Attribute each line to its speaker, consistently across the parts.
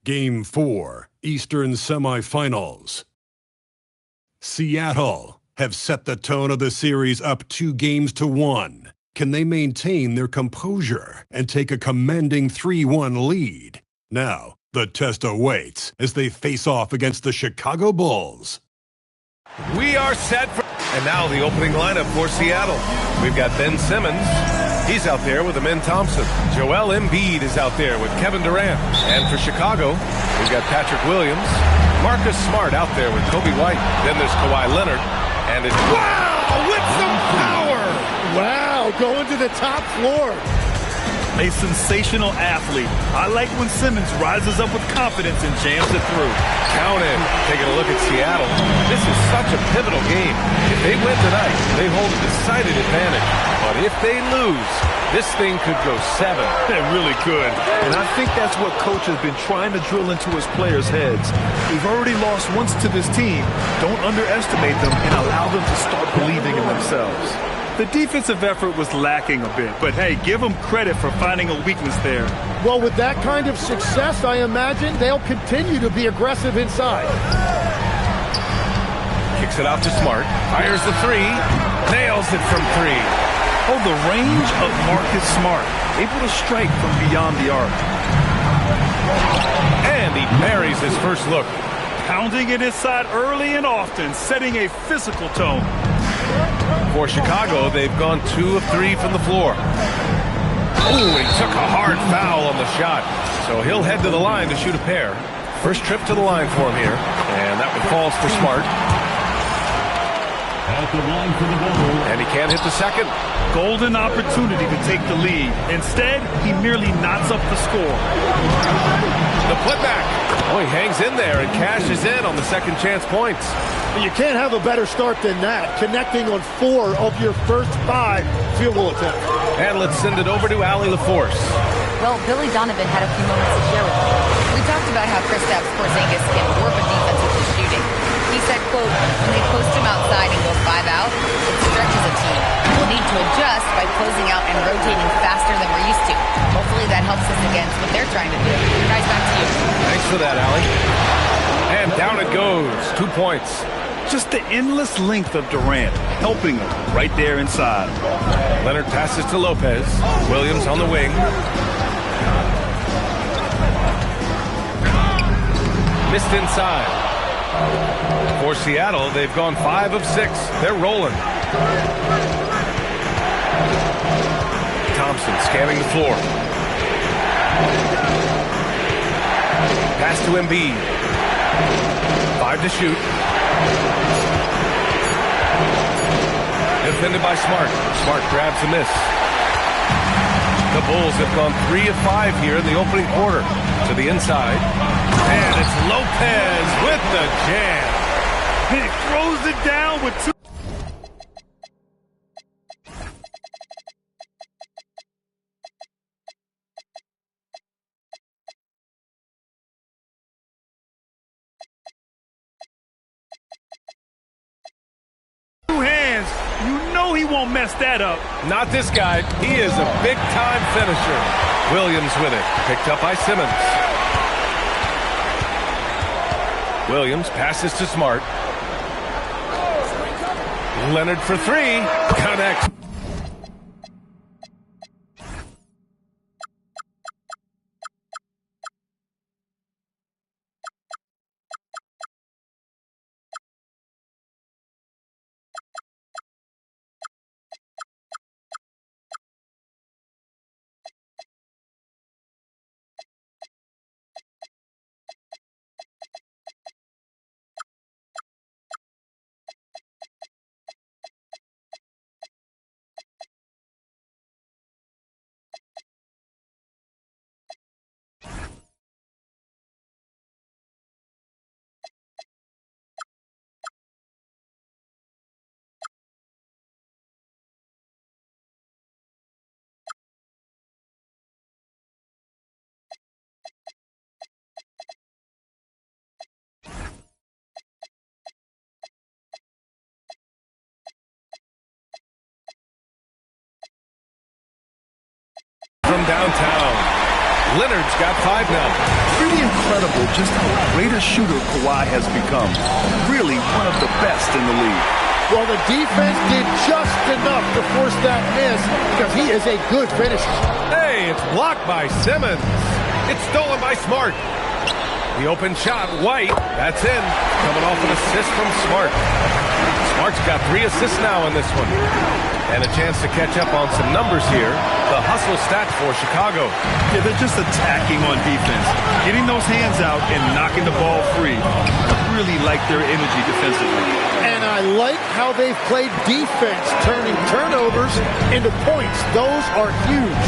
Speaker 1: Game 4, Eastern Semifinals. Seattle have set the tone of the series up 2-1. Can they maintain their composure and take a commanding 3-1 lead? Now, the test awaits as they face off against the Chicago Bulls.
Speaker 2: We are set for... And now the opening lineup for Seattle. We've got Ben Simmons. He's out there with Amen Thompson. Joel Embiid is out there with Kevin Durant. And for Chicago, we've got Patrick Williams. Marcus Smart out there with Kobe White. Then there's Kawhi Leonard. And it's... Wow! With some power!
Speaker 3: Wow! Going to the top floor.
Speaker 4: A sensational athlete. I like when Simmons rises up with confidence and jams it through.
Speaker 2: Count in. Taking a look at Seattle. This is such a pivotal game. If they win tonight, they hold a decided advantage. But if they lose, this thing could go 7.
Speaker 4: It really could.
Speaker 5: And I think that's what Coach has been trying to drill into his players' heads. We've already lost once to this team. Don't underestimate them and allow them to start believing in themselves.
Speaker 4: The defensive effort was lacking a bit, but hey, give them credit for finding a weakness there.
Speaker 3: Well, with that kind of success, I imagine they'll continue to be aggressive inside.
Speaker 2: Kicks it out to Smart. Fires the 3. Nails it from 3.
Speaker 4: Oh, the range of Marcus Smart. Able to strike from beyond the arc.
Speaker 2: And he buries his first look.
Speaker 4: Pounding it inside early and often, setting a physical tone.
Speaker 2: For Chicago, they've gone 2 of 3 from the floor. Oh, he took a hard foul on the shot. So he'll head to the line to shoot a pair. First trip to the line for him here. And that one falls for Smart.
Speaker 6: At the line for the ball.
Speaker 2: And he can't hit the second.
Speaker 4: Golden opportunity to take the lead. Instead, he merely knots up the score.
Speaker 2: The putback. Oh, he hangs in there and cashes in on the second chance points.
Speaker 3: You can't have a better start than that, connecting on 4 of your first 5 field goal attempts.
Speaker 2: And let's send it over to Allie LaForce.
Speaker 7: Well, Billy Donovan had a few moments to share with me. We talked about how Kristaps Porzingis can warp a defense with his shooting. He said, quote, when they post him outside and go 5 out, it stretches a team. We'll need to adjust by closing out and rotating faster than we're used to. Hopefully that helps us against what they're trying to do. Guys, back to you.
Speaker 2: Thanks for that, Allie. And down it goes. 2 points.
Speaker 4: Just the endless length of Durant, helping him right there inside.
Speaker 2: Leonard passes to Lopez. Williams on the wing. Missed inside. For Seattle, they've gone 5 of 6. They're rolling. Thompson scanning the floor. Pass to Embiid. 5 to shoot. Defended by Smart. Smart grabs a miss. The Bulls have gone 3 of 5 here in the opening quarter. To the inside. And it's Lopez with the jam.
Speaker 4: And he throws it down with 2. Hands, you know he won't mess that up.
Speaker 2: Not this guy. He is a big-time finisher. Williams with it. Picked up by Simmons. Williams passes to Smart. Leonard for 3. Connects. From downtown. Leonard's got 5 now.
Speaker 3: Through the
Speaker 5: incredible just how great a shooter Kawhi has become. Really one of the best in the league.
Speaker 3: Well, the defense did just enough to force that miss because he is a good finisher.
Speaker 2: Hey, it's blocked by Simmons. It's stolen by Smart. The open shot, White. That's in. Coming off an assist from Smart. Smart's got 3 assists now in this one. And a chance to catch up on some numbers here. The hustle stats for Chicago.
Speaker 4: Yeah, they're just attacking on defense. Getting those hands out and knocking the ball free. I really like their energy defensively.
Speaker 3: And I like how they've played defense, turning turnovers into points. Those are huge.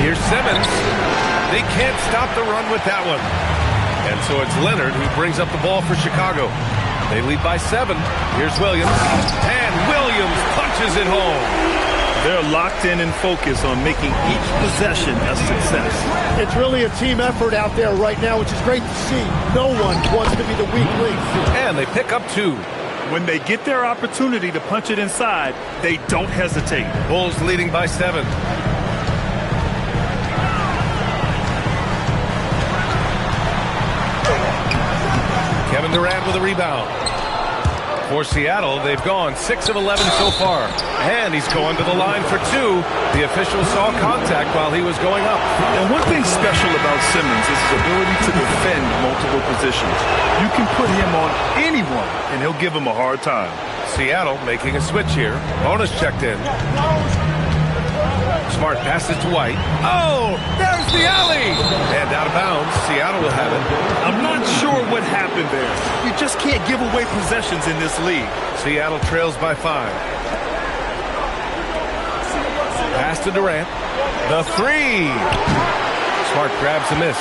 Speaker 2: Here's Simmons. They can't stop the run with that one. And so it's Leonard who brings up the ball for Chicago. They lead by 7. Here's Williams. And Williams punches it home.
Speaker 4: They're locked in and focused on making each possession a success.
Speaker 3: It's really a team effort out there right now, which is great to see. No one wants to be the weak link.
Speaker 2: And they pick up 2.
Speaker 4: When they get their opportunity to punch it inside, they don't hesitate.
Speaker 2: Bulls leading by 7. Kevin Durant with a rebound. For Seattle, they've gone 6 of 11 so far. And he's going to the line for 2. The official saw contact while he was going up.
Speaker 5: And one thing special about Simmons is his ability to defend multiple positions. You can put him on anyone, and he'll give him a hard time.
Speaker 2: Seattle making a switch here. Bonus checked in. Smart passes to White. Oh, there's the alley! And out of bounds, Seattle will have it.
Speaker 4: I'm not sure what happened there. You just can't give away possessions in this league.
Speaker 2: Seattle trails by 5. Pass to Durant. The 3. Smart grabs a miss.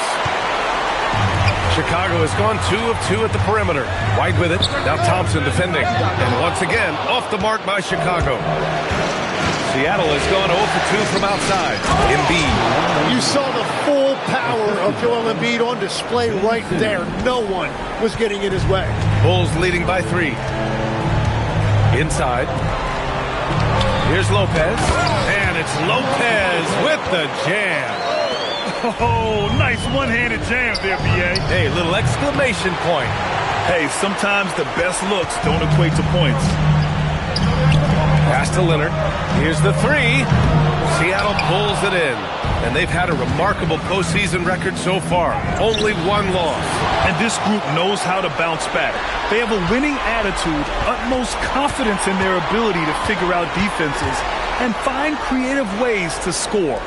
Speaker 2: Chicago has gone 2 of 2 at the perimeter. White with it. Now Thompson defending. And once again, off the mark by Chicago. Seattle has gone 0 for 2 from outside. Embiid.
Speaker 3: You saw the full power of Joel Embiid on display right there. No one was getting in his way.
Speaker 2: Bulls leading by 3. Inside. Here's Lopez. And it's Lopez with the jam.
Speaker 4: Oh, nice one-handed jam there, B.A.
Speaker 2: Hey, little exclamation point.
Speaker 4: Hey, sometimes the best looks don't equate to points.
Speaker 2: Pass to Leonard. Here's the 3. Seattle pulls it in. And they've had a remarkable postseason record so far. Only 1 loss.
Speaker 4: And this group knows how to bounce back. They have a winning attitude, utmost confidence in their ability to figure out defenses, and find creative ways to score.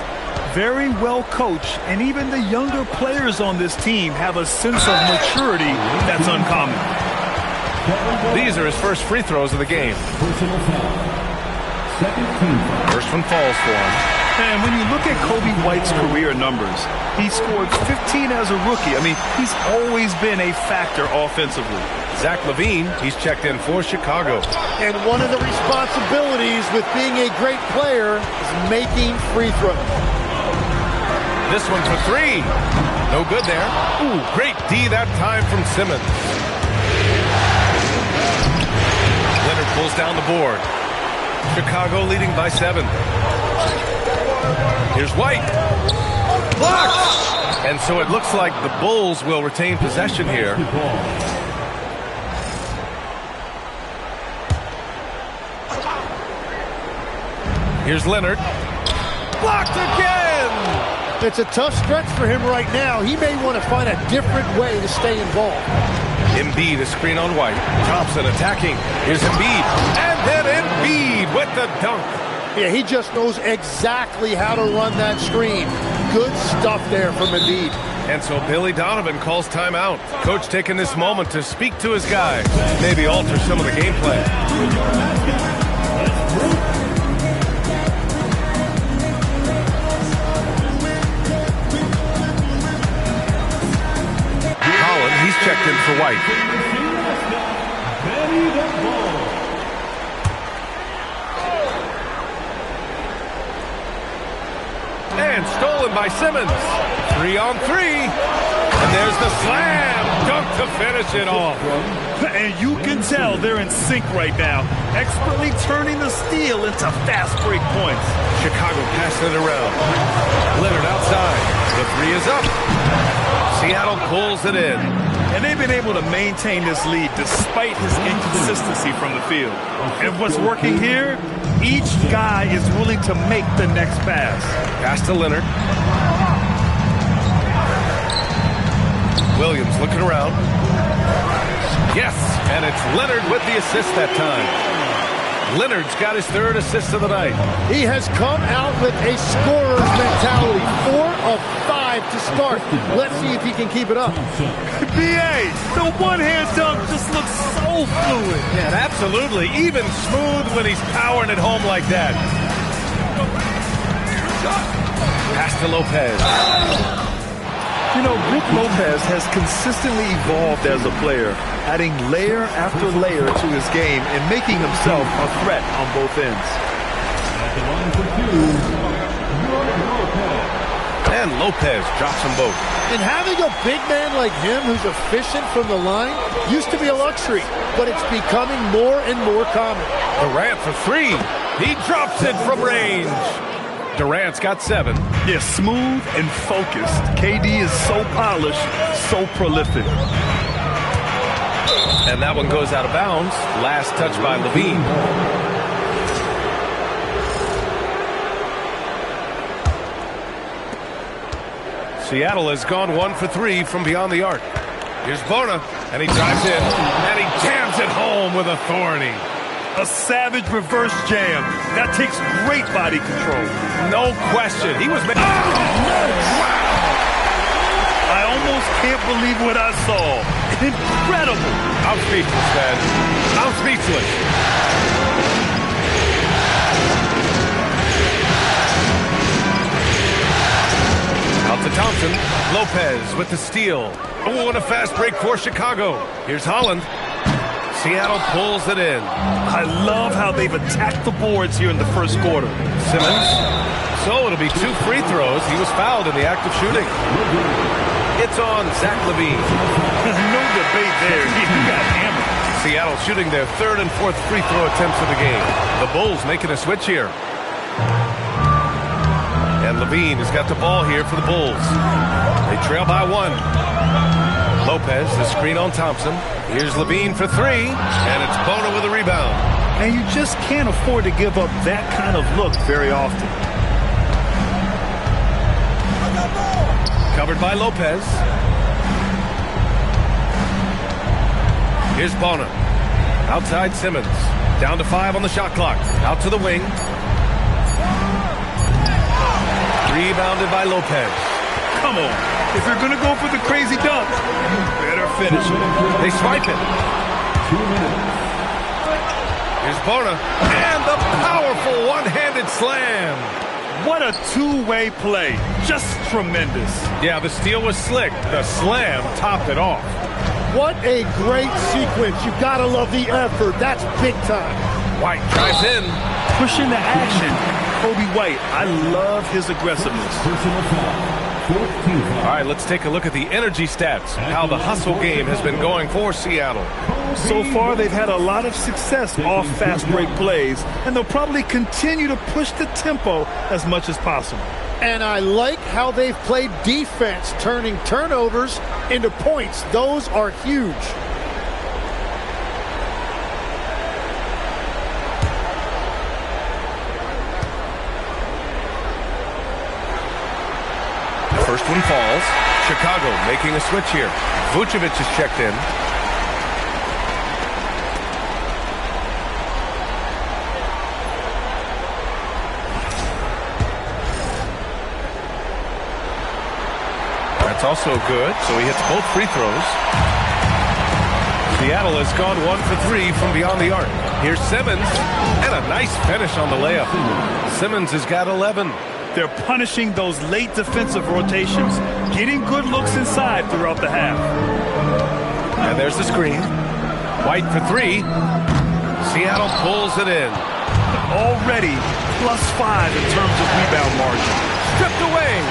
Speaker 4: Very well coached, and even the younger players on this team have a sense of maturity that's uncommon.
Speaker 2: These are his first free throws of the game. First one falls for him.
Speaker 5: And when you look at Kobe White's career numbers, he scored 15 as a rookie. I mean, he's always been a factor offensively.
Speaker 2: Zach LaVine, he's checked in for Chicago.
Speaker 3: And one of the responsibilities with being a great player is making free throws.
Speaker 2: This one for 3. No good there. Ooh, great D that time from Simmons. Leonard pulls down the board. Chicago leading by 7. Here's White. Blocked! And so it looks like the Bulls will retain possession here. Here's Leonard. Blocked again!
Speaker 3: It's a tough stretch for him right now. He may want to find a different way to stay involved.
Speaker 2: Embiid, a screen on White. Thompson attacking. Here's Embiid. And then Embiid with the dunk.
Speaker 3: Yeah, he just knows exactly how to run that screen. Good stuff there from Embiid.
Speaker 2: And so Billy Donovan calls timeout. Coach taking this moment to speak to his guys. Maybe alter some of the game plan. He's checked in for White. And stolen by Simmons. 3 on 3. And there's the slam. Dunk to finish it off.
Speaker 4: And you can tell they're in sync right now, expertly turning the steal into fast break points.
Speaker 2: Chicago passing it around. Leonard outside. The three is up. Seattle pulls it in.
Speaker 4: And they've been able to maintain this lead despite his inconsistency from the field. And what's working here? Each guy is willing to make the next pass.
Speaker 2: Pass to Leonard. Williams looking around. Yes, and it's Leonard with the assist that time. Leonard's got his third assist of the night.
Speaker 3: He has come out with a scorer's mentality. 4 of 5 to start. Let's see if he can keep it up.
Speaker 4: B.A., the one-hand dunk just looks so fluid.
Speaker 2: Yeah, absolutely. Even smooth when he's powering it home like that. Pass to Lopez.
Speaker 5: You know, Brook Lopez has consistently evolved as a player, adding layer after layer to his game and making himself a threat on both ends.
Speaker 2: And Lopez drops them both.
Speaker 3: And having a big man like him who's efficient from the line used to be a luxury, but it's becoming more and more common.
Speaker 2: Durant for three. He drops it from range. Durant's got 7.
Speaker 4: Yeah, smooth and focused. KD is so polished, so prolific.
Speaker 2: And that one goes out of bounds. Last touch by Levine. Seattle has gone 1 for 3 from beyond the arc. Here's Bona, and he drives in, and he jams it home with authority.
Speaker 4: A savage reverse jam. That takes great body control.
Speaker 2: No question. He was...
Speaker 4: Wow! I almost can't believe what I saw. Incredible.
Speaker 2: I'm speechless, man. I'm speechless. Out to Thompson. Lopez with the steal. Oh, and a fast break for Chicago. Here's Holland. Seattle pulls it in.
Speaker 4: I love how they've attacked the boards here in the first quarter.
Speaker 2: Simmons. So it'll be 2 free throws. He was fouled in the act of shooting. It's on Zach LaVine.
Speaker 4: No debate there. He got hammered.
Speaker 2: Seattle shooting their 3rd and 4th free throw attempts of the game. The Bulls making a switch here. And LaVine has got the ball here for the Bulls. They trail by 1. Lopez, the screen on Thompson. Here's LaVine for 3, and it's Bona with a rebound.
Speaker 4: And you just can't afford to give up that kind of look very often.
Speaker 2: Covered by Lopez. Here's Bona. Outside Simmons. Down to 5 on the shot clock. Out to the wing. Rebounded by Lopez.
Speaker 4: Come on. If you're going to go for the crazy dunk, you better finish it.
Speaker 2: They swipe it.
Speaker 1: 2 minutes.
Speaker 2: Here's Bona. And the powerful one-handed slam.
Speaker 4: What a two-way play. Just tremendous.
Speaker 2: Yeah, the steal was slick. The slam topped it off.
Speaker 3: What a great sequence. You've got to love the effort. That's big time.
Speaker 2: White drives in.
Speaker 4: Pushing the action. Kobe White, I love his aggressiveness.
Speaker 1: Personal foul.
Speaker 2: All right, let's take a look at the energy stats, how the hustle game has been going for Seattle.
Speaker 4: So far, they've had a lot of success off fast break plays, and they'll probably continue to push the tempo as much as possible.
Speaker 3: And I like how they've played defense, turning turnovers into points. Those are huge.
Speaker 2: First one falls. Chicago making a switch here. Vucevic is checked in. That's also good, so he hits both free throws. Seattle has gone 1 for 3 from beyond the arc. Here's Simmons, and a nice finish on the layup. Simmons has got 11.
Speaker 4: They're punishing those late defensive rotations, getting good looks inside throughout the half.
Speaker 2: And there's the screen. White for 3. Seattle pulls it in.
Speaker 4: Already +5 in terms of rebound margin.
Speaker 2: Stripped away.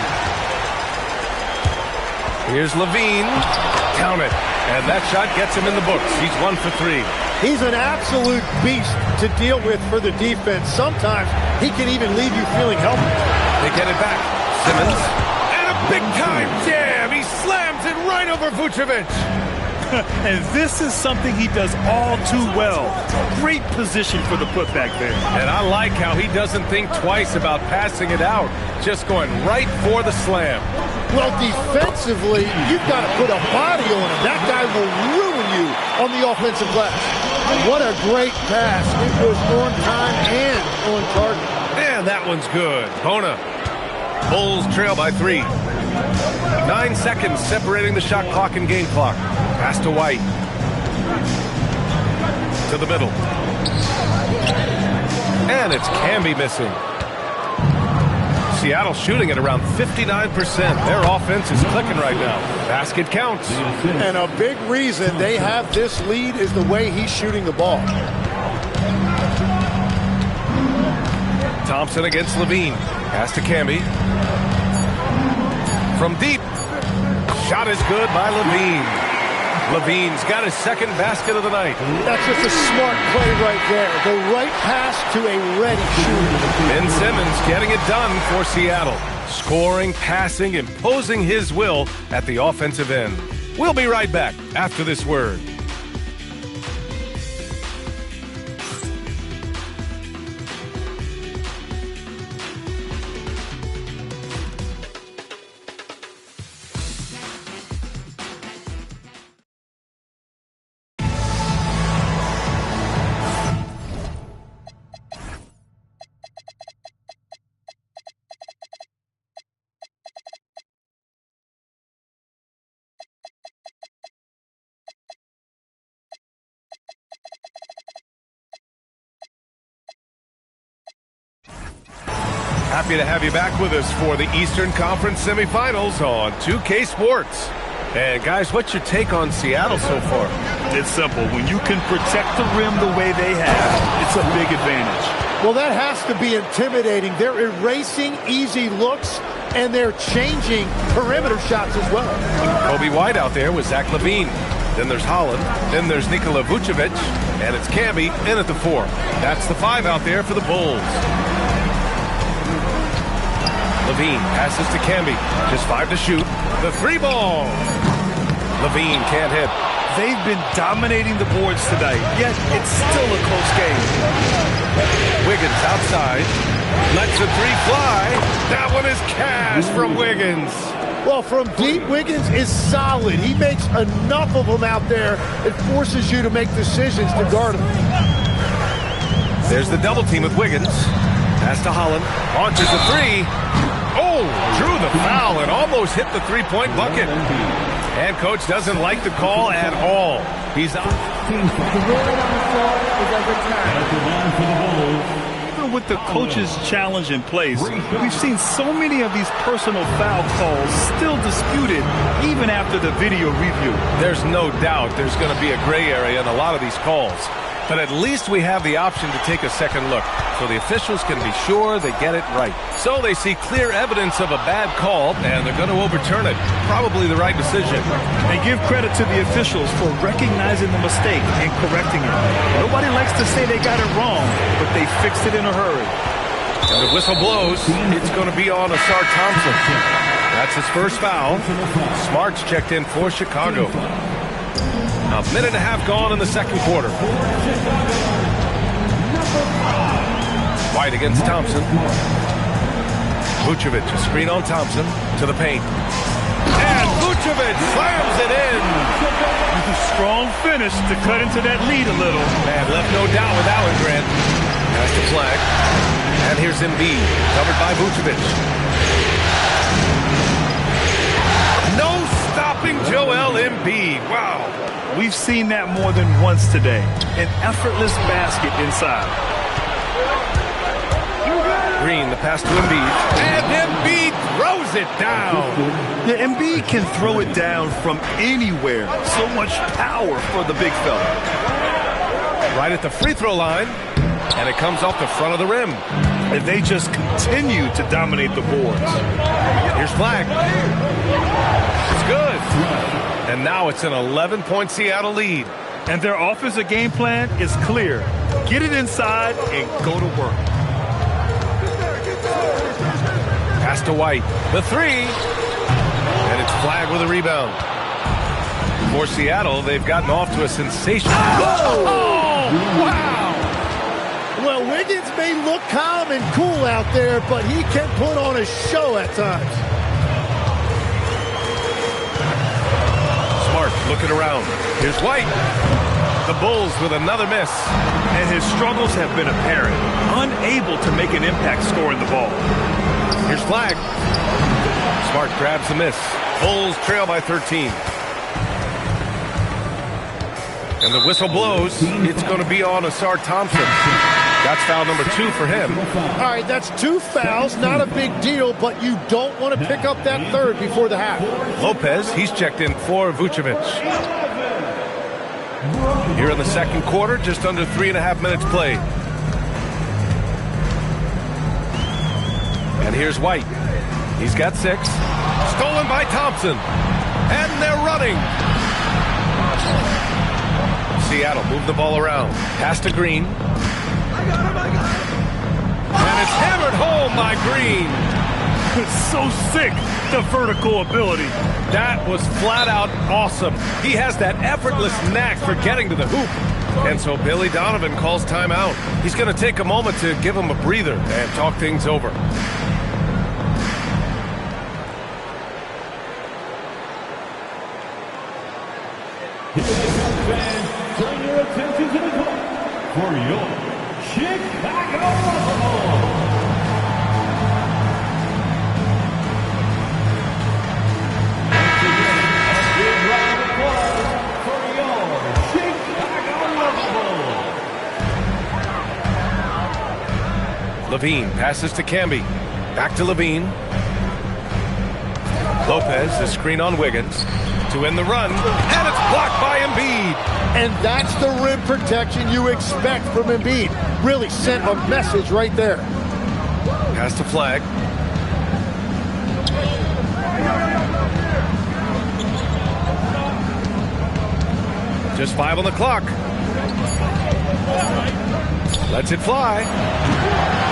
Speaker 2: Here's Levine. Count it. And that shot gets him in the books. He's 1 for 3.
Speaker 3: He's an absolute beast to deal with for the defense. Sometimes he can even leave you feeling helpless.
Speaker 2: They get it back. Simmons. And a big-time jam. He slams it right over Vucevic.
Speaker 4: And this is something he does all too well. Great position for the putback there.
Speaker 2: And I like how he doesn't think twice about passing it out. Just going right for the slam.
Speaker 3: Well, defensively, you've got to put a body on him. That guy will ruin you on the offensive glass. What a great pass. It was on time and on target.
Speaker 2: And that one's good. Bona. Bulls trail by 3. 9 seconds separating the shot clock and game clock. Pass to White. To the middle. And it's Camby missing. Seattle shooting at around 59%. Their offense is clicking right now. Basket counts.
Speaker 3: And a big reason they have this lead is the way he's shooting the ball.
Speaker 2: Thompson against Levine. Pass to Camby. From deep. Shot is good by Levine. Levine's got his second basket of the night.
Speaker 3: That's just a smart play right there. The right pass to a ready shooter.
Speaker 2: Ben Simmons getting it done for Seattle. Scoring, passing, imposing his will at the offensive end. We'll be right back after this word. Happy to have you back with us for the Eastern Conference semifinals on 2K Sports. And guys, what's your take on Seattle so far?
Speaker 4: It's simple. When you can protect the rim the way they have, it's a big advantage.
Speaker 3: Well, that has to be intimidating. They're erasing easy looks, and they're changing perimeter shots as well.
Speaker 2: Kobe White out there with Zach LaVine. Then there's Holland. Then there's Nikola Vucevic. And it's Camby in at the 4. That's the 5 out there for the Bulls. Levine passes to Camby. Just 5 to shoot. The 3 ball. Levine can't hit.
Speaker 4: They've been dominating the boards tonight, yet it's still a close game.
Speaker 2: Wiggins outside. Lets a 3 fly. That one is cash from Wiggins.
Speaker 3: Well, from deep, Wiggins is solid. He makes enough of them out there. It forces you to make decisions to guard him.
Speaker 2: There's the double team with Wiggins. Pass to Holland. Launches a 3. Oh, drew the foul and almost hit the 3-point bucket. And coach doesn't like the call at all. He's out.
Speaker 4: Even with the coach's challenge in place, we've seen so many of these personal foul calls still disputed even after the video review.
Speaker 2: There's no doubt there's going to be a gray area in a lot of these calls. But at least we have the option to take a second look, so the officials can be sure they get it right. So they see clear evidence of a bad call, and they're going to overturn it. Probably the right decision.
Speaker 4: They give credit to the officials for recognizing the mistake and correcting it. Nobody likes to say they got it wrong, but they fixed it in a hurry.
Speaker 2: And the whistle blows. It's going to be on Ausar Thompson. That's his first foul. Smart's checked in for Chicago. A minute and a half gone in the second quarter. White against Thompson. Vucevic, a screen on Thompson to the paint. And Vucevic slams it in.
Speaker 4: Strong finish to cut into that lead a little.
Speaker 2: Man, left no doubt with that one, Grant. That's the flag. And here's Embiid, covered by Vucevic. No stopping Joel Embiid. Wow.
Speaker 4: We've seen that more than once today. An effortless basket inside.
Speaker 2: Green, the pass to Embiid. And Embiid throws it down.
Speaker 4: Yeah, Embiid can throw it down from anywhere. So much power for the big fella.
Speaker 2: Right at the free throw line. And it comes off the front of the rim.
Speaker 4: And they just continue to dominate the boards.
Speaker 2: Here's Flag. good. And now it's an 11-point Seattle lead.
Speaker 4: And their offensive game plan is clear. Get it inside and go to work.
Speaker 2: Pass to White. The three. And it's Flagg with a rebound. For Seattle, they've gotten off to a sensational...
Speaker 3: Oh, wow! Well, Wiggins may look calm and cool out there, but he can put on a show at times.
Speaker 2: Smart looking around. Here's White. The Bulls with another miss.
Speaker 4: And his struggles have been apparent. Unable to make an impact scoring the ball.
Speaker 2: Here's Flagg. Smart grabs the miss. Bulls trail by 13. And the whistle blows. It's going to be on Ausar Thompson. That's foul number 2 for him.
Speaker 3: All right, that's 2 fouls. Not a big deal, but you don't want to pick up that third before the half.
Speaker 2: Lopez, he's checked in for Vucevic. Here in the second quarter, just under 3.5 minutes played. And here's White. He's got 6. Stolen by Thompson. And they're running. Seattle move the ball around. Pass to Green. And it's hammered home by Green.
Speaker 4: It's so sick, the vertical ability.
Speaker 2: That was flat out awesome. He has that effortless knack for getting to the hoop. And so Billy Donovan calls timeout. He's going to take a moment to give him a breather and talk things over.
Speaker 6: Fans, turn your attention to the court for your Chicago Bulls. Once again, a big round of applause for your Chicago Bulls.
Speaker 2: Levine passes to Camby. Back to Levine. Lopez, the screen on Wiggins. To end the run, and it's blocked by Embiid.
Speaker 3: And that's the rim protection you expect from Embiid. Really sent a message right there.
Speaker 2: Pass to Flagg. Just 5 on the clock. Lets it fly.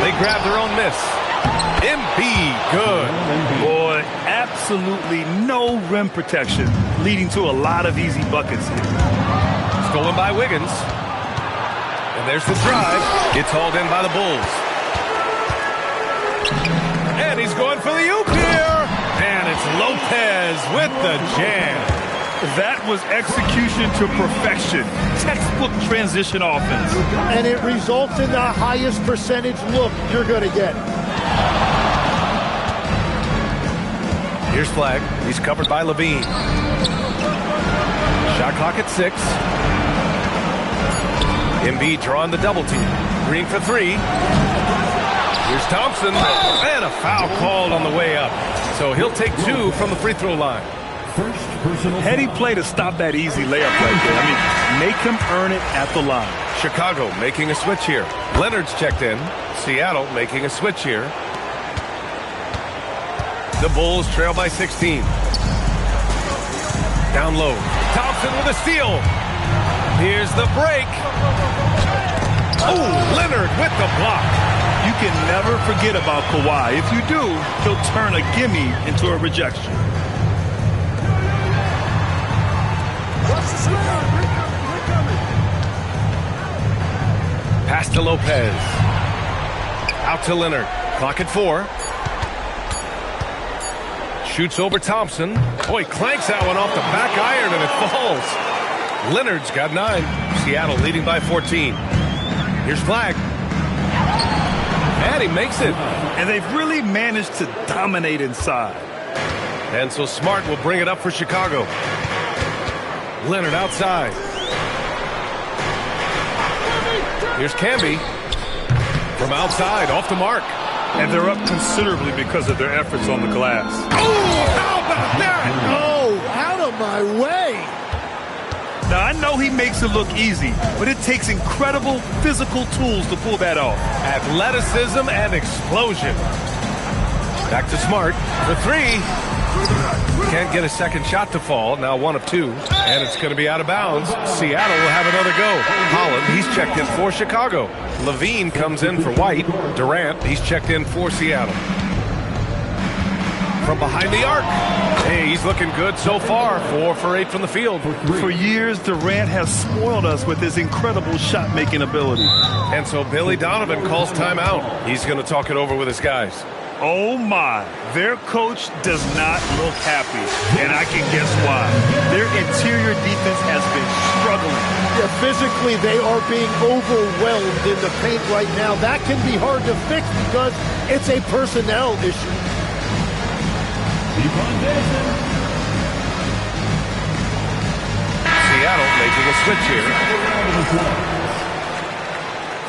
Speaker 2: They grab their own miss. Embiid, good.
Speaker 4: Boy, absolutely no rim protection, leading to a lot of easy buckets here.
Speaker 2: Stolen by Wiggins. And there's the drive. It's hauled in by the Bulls. And he's going for the oop here. And it's Lopez with the jam.
Speaker 4: That was execution to perfection. Textbook transition offense.
Speaker 3: And it results in the highest percentage look you're going to get.
Speaker 2: Here's Flagg. He's covered by Levine. Shot clock at 6. Embiid drawing the double team. Green for 3. Here's Thompson. And a foul called on the way up. So he'll take 2 from the free throw line.
Speaker 4: Heady play to stop that easy layup right there. I mean, make him earn it at the line.
Speaker 2: Chicago making a switch here. Leonard's checked in. Seattle making a switch here. The Bulls trail by 16. Down low. Thompson with a steal. Here's the break. Oh, Leonard with the block.
Speaker 4: You can never forget about Kawhi. If you do, he'll turn a gimme into a rejection.
Speaker 2: Pass to Lopez. Out to Leonard. Clock at 4. Shoots over Thompson. Boy, clanks that one off the back iron and it falls. Leonard's got 9. Seattle leading by 14. Here's Flagg. And he makes it.
Speaker 4: And they've really managed to dominate inside.
Speaker 2: And so Smart will bring it up for Chicago. Leonard outside. Here's Camby. From outside, off the mark.
Speaker 4: And they're up considerably because of their efforts on the glass.
Speaker 2: Oh, how about that?
Speaker 3: Oh, out of my way.
Speaker 4: Now, I know he makes it look easy, but it takes incredible physical tools to pull that off.
Speaker 2: Athleticism and explosion. Back to Smart for 3. Can't Can't get a second shot to fall. Now 1 of 2. And it's going to be out of bounds. Seattle will have another go. Holland, he's checked in for Chicago. Levine comes in for White. Durant, he's checked in for Seattle. From behind the arc. Hey, he's looking good so far. 4 for 8 from the field.
Speaker 4: For years, Durant has spoiled us with his incredible shot-making ability.
Speaker 2: And so Billy Donovan calls timeout. He's going to talk it over with his guys.
Speaker 4: Oh my, their coach does not look happy, and I can guess why. Their interior defense has been struggling.
Speaker 3: Yeah, physically, they are being overwhelmed in the paint right now. That can be hard to fix because it's a personnel issue.
Speaker 2: Seattle making a switch here.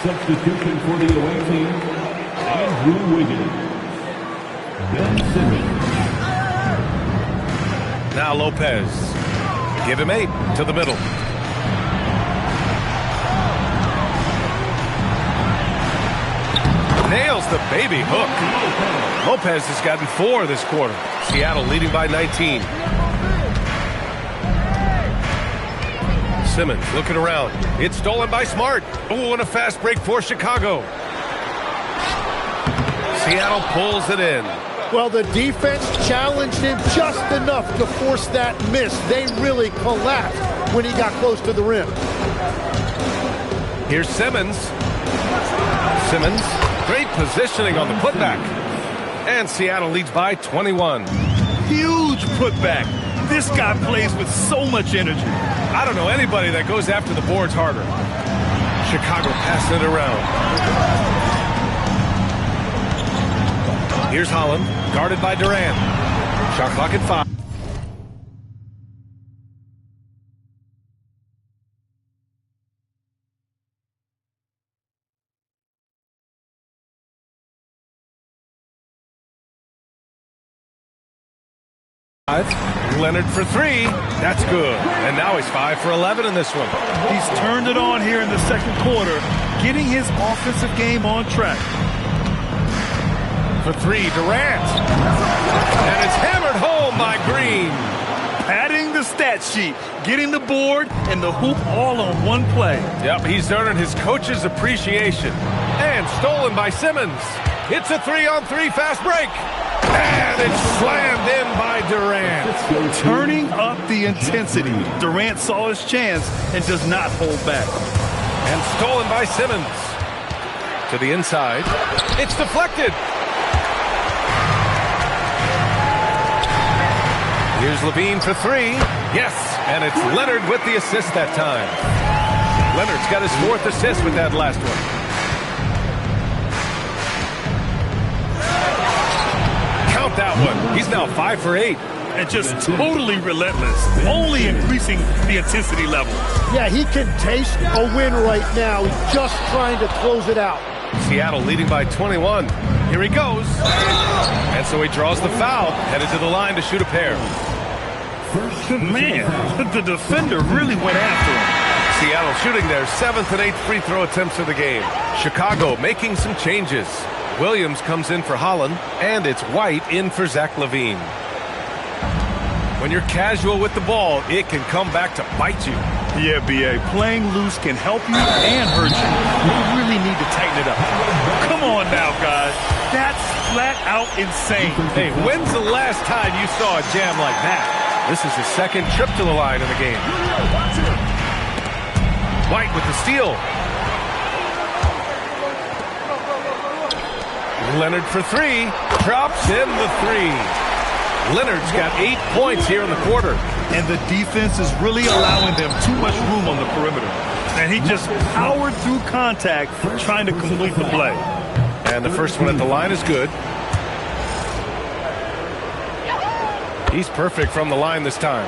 Speaker 6: Substitution for the away team, Andrew Wiggins. Ben Simmons.
Speaker 2: Now Lopez. Give him 8 to the middle. Nails the baby hook. Lopez has gotten 4 this quarter. Seattle leading by 19. Simmons looking around. It's stolen by Smart. Ooh, and a fast break for Chicago. Seattle pulls it in.
Speaker 3: Well, the defense challenged him just enough to force that miss. They really collapsed when he got close to the rim.
Speaker 2: Here's Simmons. Simmons, great positioning on the putback. And Seattle leads by 21.
Speaker 4: Huge putback. This guy plays with so much energy.
Speaker 2: I don't know anybody that goes after the boards harder. Chicago passing it around. Here's Holland, guarded by Durant. Shot clock at 5. Leonard for 3. That's good. And now he's 5 for 11 in this one.
Speaker 4: He's turned it on here in the second quarter, getting his offensive game on track.
Speaker 2: For 3, Durant. And it's hammered home by Green.
Speaker 4: Padding the stat sheet, getting the board and the hoop all on one play.
Speaker 2: Yep, he's earning his coach's appreciation. And stolen by Simmons. It's a 3-on-3 fast break. And it's slammed in by Durant.
Speaker 4: Turning up the intensity. Durant saw his chance and does not hold back.
Speaker 2: And stolen by Simmons. To the inside. It's deflected. Here's Levine for 3. Yes, and it's Leonard with the assist that time. Leonard's got his 4th assist with that last one. Count that one. He's now 5 for 8.
Speaker 4: And just totally relentless, only increasing the intensity level.
Speaker 3: Yeah, he can taste a win right now. He's just trying to close it out.
Speaker 2: Seattle leading by 21. Here he goes. And so he draws the foul, headed to the line to shoot a pair.
Speaker 4: Man, the defender really went after him.
Speaker 2: Seattle shooting their 7th and 8th free throw attempts of the game. Chicago making some changes. Williams comes in for Holland, and it's White in for Zach LaVine. When you're casual with the ball, it can come back to bite you.
Speaker 4: Yeah, B.A., playing loose can help you and hurt you. You really need to tighten it up. Come on now, guys. That's flat out insane.
Speaker 2: Hey, when's the last time you saw a jam like that? This is his 2nd trip to the line in the game. White with the steal. Leonard for 3. Drops in the 3. Leonard's got 8 points here in the quarter.
Speaker 4: And the defense is really allowing them too much room on the perimeter. And he just powered through contact trying to complete the play.
Speaker 2: And the first one at the line is good. He's perfect from the line this time.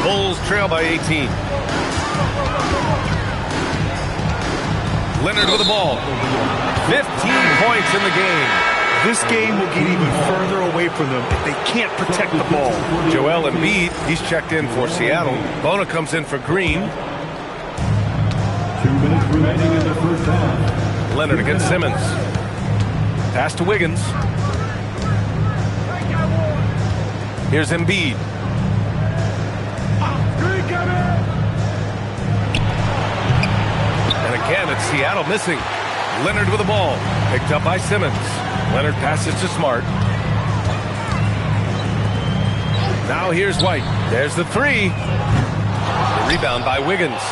Speaker 2: Bulls trail by 18. Leonard with the ball. 15 points in the game.
Speaker 4: This game will get even further away from them if they can't protect the ball.
Speaker 2: Joel Embiid, he's checked in for Seattle. Bona comes in for Green.
Speaker 6: 2 minutes remaining in the first half.
Speaker 2: Leonard against Simmons. Pass to Wiggins. Here's Embiid. And again, it's Seattle missing. Leonard with the ball. Picked up by Simmons. Leonard passes to Smart. Now here's White. There's the three. The rebound by Wiggins.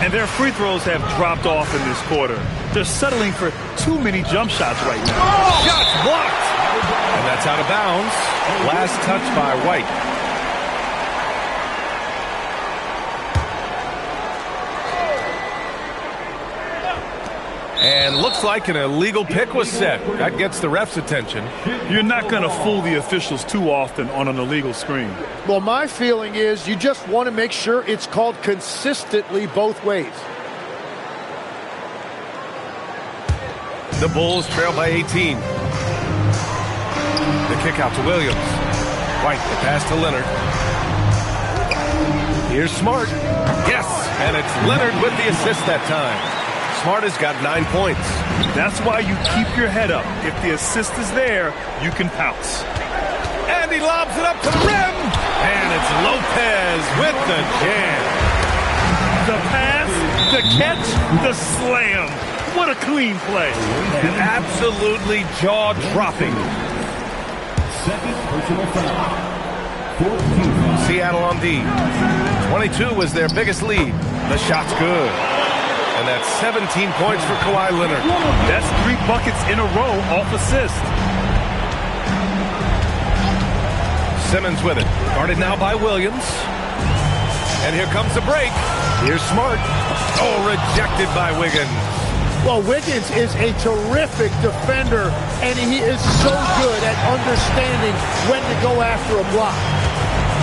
Speaker 4: And their free throws have dropped off in this quarter. They're settling for too many jump shots right now.
Speaker 2: Shots blocked. And that's out of bounds. Last touch by White. And looks like an illegal pick was set. That gets the ref's attention.
Speaker 4: You're not going to fool the officials too often on an illegal screen.
Speaker 3: Well, my feeling is you just want to make sure it's called consistently both ways.
Speaker 2: The Bulls trail by 18. The kick out to Williams. White, the pass to Leonard. Here's Smart. Yes, and it's Leonard with the assist that time. Smart has got 9 points.
Speaker 4: That's why you keep your head up. If the assist is there, you can pounce.
Speaker 2: And he lobs it up to the rim. And it's Lopez with the jam.
Speaker 4: The pass, the catch, the slam. What a clean play.
Speaker 2: And absolutely jaw-dropping.
Speaker 6: Second personal foul. 14.
Speaker 2: Seattle on D. 22 was their biggest lead. The shot's good. And that's 17 points for Kawhi Leonard.
Speaker 4: That's 3 buckets in a row off assist.
Speaker 2: Simmons with it. Guarded now by Williams. And here comes the break. Here's Smart. Oh, rejected by Wiggins.
Speaker 3: Well, Wiggins is a terrific defender, and he is so good at understanding when to go after a block.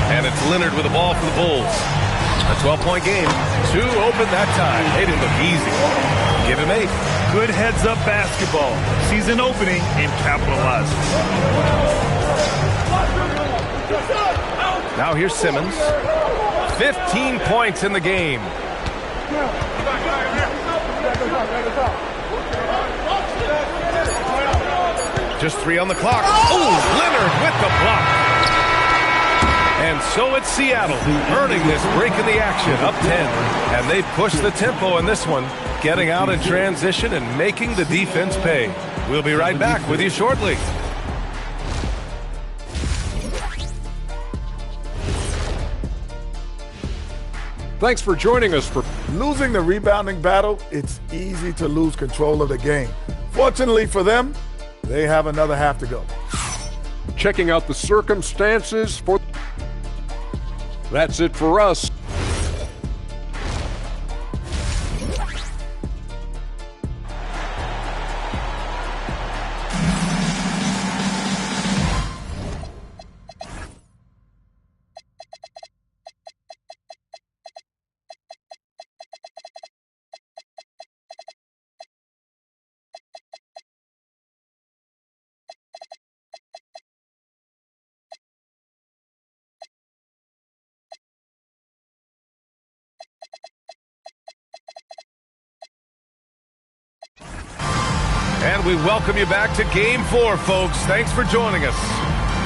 Speaker 2: And it's Leonard with the ball for the Bulls. A 12-point game. 2 open that time. They didn't look easy. Give him 8.
Speaker 4: Good heads-up basketball. Season opening and capitalizing.
Speaker 2: Now here's Simmons. 15 points in the game. Just 3 on the clock. Oh, Leonard with the block. And so it's Seattle earning this break in the action, up 10. And they push the tempo in this one, getting out in transition and making the defense pay. We'll be right back with you shortly.
Speaker 8: Thanks for joining us for
Speaker 9: Losing the rebounding battle, it's easy to lose control of the game. Fortunately for them, they have another half to go.
Speaker 8: checking out the circumstances for. That's it for us.
Speaker 2: And we welcome you back to Game 4, folks. Thanks for joining us.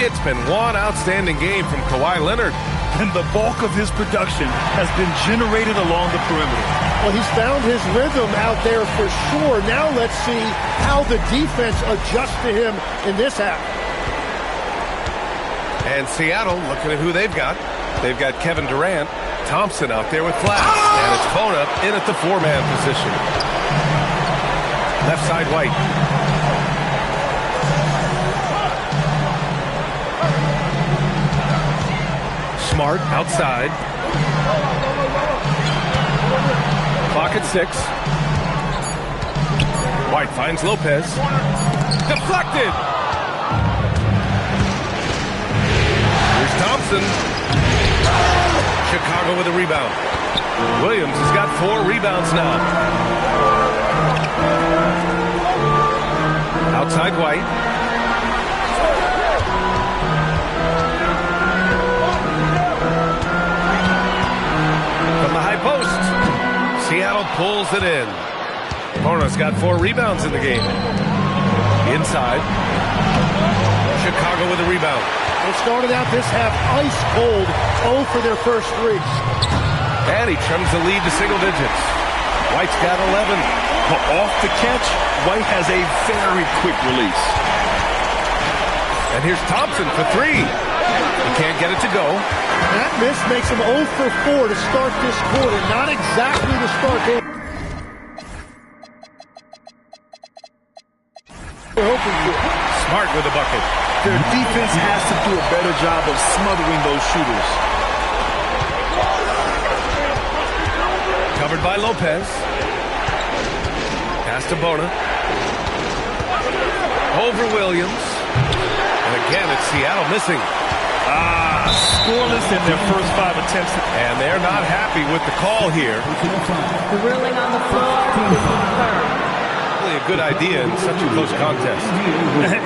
Speaker 2: It's been one outstanding game from Kawhi Leonard.
Speaker 4: And the bulk of his production has been generated along the perimeter.
Speaker 3: Well, he's found his rhythm out there for sure. Now let's see how the defense adjusts to him in this half.
Speaker 2: And Seattle, looking at who they've got. They've got Kevin Durant, Thompson out there with Flash. And it's Bona in at the four-man position. Left side, White. Smart outside. Clock at 6. White finds Lopez. Deflected. Here's Thompson. Chicago with a rebound. Williams has got 4 rebounds now. Outside White. From the high post. Seattle pulls it in. Bona's got 4 rebounds in the game. Inside. Chicago with a rebound.
Speaker 3: They started out this half ice cold, 0 for their first 3.
Speaker 2: And he trims the lead to single digits. White's got 11.
Speaker 5: Off the catch, White has a very quick release.
Speaker 2: And here's Thompson for 3. He can't get it to go.
Speaker 3: That miss makes him 0 for 4 to start this quarter. Not exactly the start they were hoping for.
Speaker 2: Smart with the bucket.
Speaker 5: Their defense has to do a better job of smothering those shooters.
Speaker 2: Covered by Lopez. Pass to Bona. Over Williams. And again, it's Seattle missing.
Speaker 5: Scoreless in their first 5 attempts.
Speaker 2: And they're not happy with the call here.
Speaker 6: Drilling on the floor is third.
Speaker 2: Really a good idea in such a close contest.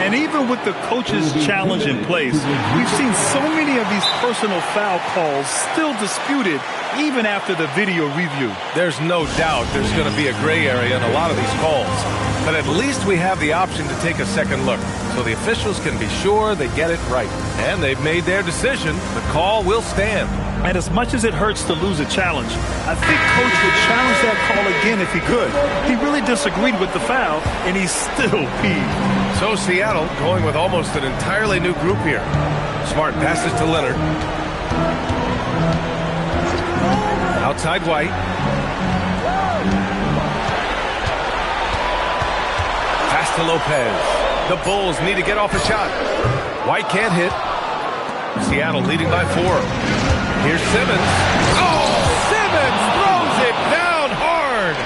Speaker 4: And even with the coach's challenge in place, we've seen so many of these personal foul calls still disputed even after the video review.
Speaker 2: There's no doubt there's going to be a gray area in a lot of these calls. But at least we have the option to take a second look, so the officials can be sure they get it right. And they've made their decision. The call will stand.
Speaker 4: And as much as it hurts to lose a challenge, I think Coach would challenge that call again if he could. He really disagreed with the foul, and he's still peeved.
Speaker 2: So Seattle going with almost an entirely new group here. Smart passes to Leonard. Outside White. Pass to Lopez. The Bulls need to get off a shot. White can't hit. Seattle leading by 4. Here's Simmons. Oh, Simmons throws it down hard.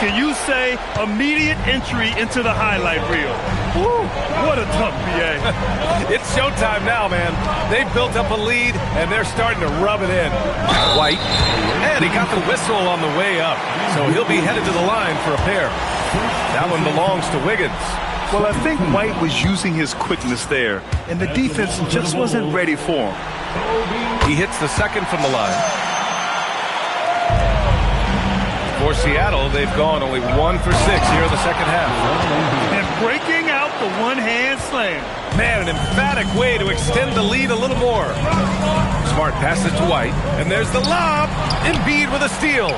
Speaker 4: Can you say immediate entry into the highlight reel? Woo, what a tough PA.
Speaker 2: It's showtime now, man. They've built up a lead, and they're starting to rub it in. White. And he got the whistle on the way up, so he'll be headed to the line for a pair. That one belongs to Wiggins.
Speaker 4: Well, I think White was using his quickness there, and the defense just wasn't ready for him.
Speaker 2: He hits the second from the line. For Seattle, they've gone only 1 for 6 here in the second half.
Speaker 4: And breaking out the one-hand slam.
Speaker 2: Man, an emphatic way to extend the lead a little more. Smart passes to White, and there's the lob. Embiid with a steal.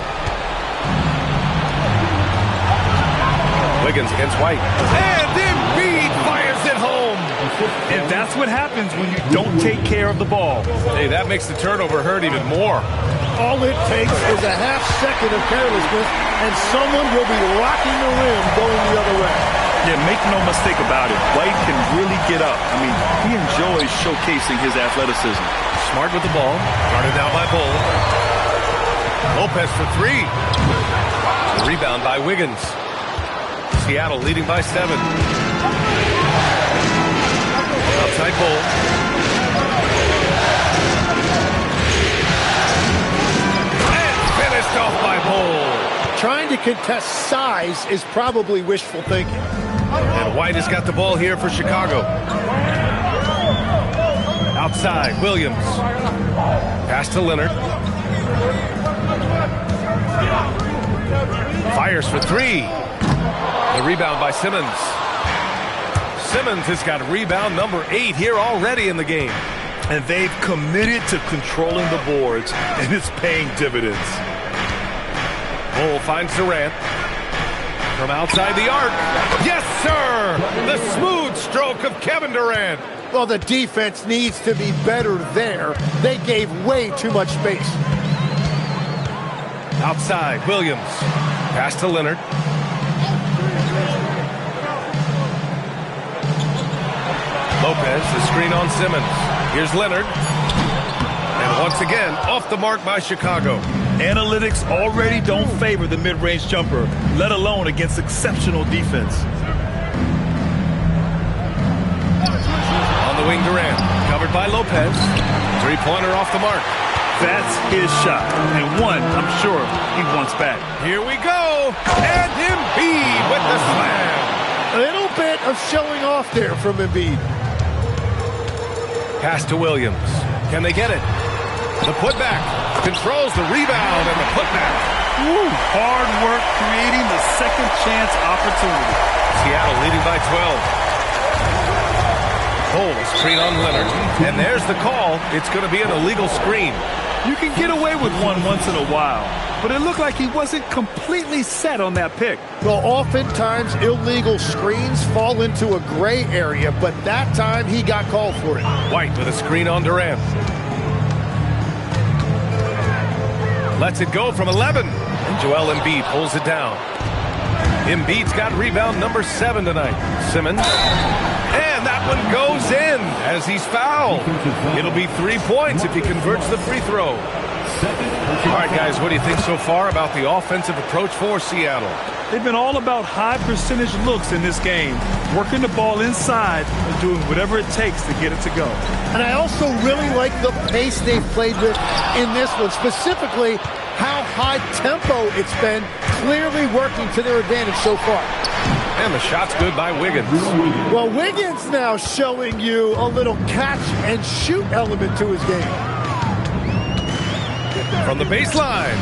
Speaker 2: Wiggins against White. And Embiid fires it home.
Speaker 4: And that's what happens when you don't take care of the ball.
Speaker 2: Hey, that makes the turnover hurt even more.
Speaker 3: All it takes is a half second of carelessness, and someone will be rocking the rim going the other way.
Speaker 4: Yeah, make no mistake about it. White can really get up. I mean, he enjoys showcasing his athleticism.
Speaker 2: Smart with the ball. Guarded down by Bull. Lopez for 3. The rebound by Wiggins. Seattle leading by 7. Outside Bull. And finished off by Bull.
Speaker 3: Trying to contest size is probably wishful thinking.
Speaker 2: And White has got the ball here for Chicago. Outside, Williams. Pass to Leonard. Fires for 3. The rebound by Simmons. Simmons has got rebound number 8 here already in the game.
Speaker 4: And they've committed to controlling the boards, and it's paying dividends.
Speaker 2: Bull finds Durant. From outside the arc. Yes, sir! The smooth stroke of Kevin Durant.
Speaker 3: Well, the defense needs to be better there. They gave way too much space.
Speaker 2: Outside, Williams. Pass to Leonard. Lopez, the screen on Simmons. Here's Leonard. And once again, off the mark by Chicago.
Speaker 4: Analytics already don't favor the mid-range jumper, let alone against exceptional defense.
Speaker 2: On the wing, Durant. Covered by Lopez. Three-pointer off the mark.
Speaker 4: That's his shot, and one I'm sure he wants back.
Speaker 2: Here we go, and Embiid with the slam.
Speaker 3: A little bit of showing off there from Embiid.
Speaker 2: Pass to Williams. Can they get it? The putback. Controls the rebound and the putback.
Speaker 4: Woo, hard work creating the second chance opportunity.
Speaker 2: Seattle leading by 12. Cole, a screen on Leonard. And there's the call. It's going to be an illegal screen.
Speaker 4: You can get away with one once in a while, but it looked like he wasn't completely set on that pick.
Speaker 3: Well, oftentimes illegal screens fall into a gray area, but that time he got called for it.
Speaker 2: White with a screen on Durant. Lets it go from 11. And Joel Embiid pulls it down. Embiid's got rebound number 7 tonight. Simmons. And that one goes in as he's fouled. It'll be 3 points if he converts the free throw. All right, guys, what do you think so far about the offensive approach for Seattle?
Speaker 4: They've been all about high percentage looks in this game, working the ball inside and doing whatever it takes to get it to go.
Speaker 3: And I also really like the pace they've played with in this one, specifically how high tempo it's been, clearly working to their advantage so far.
Speaker 2: And the shot's good by Wiggins.
Speaker 3: Well, Wiggins now showing you a little catch and shoot element to his game.
Speaker 2: From the baseline,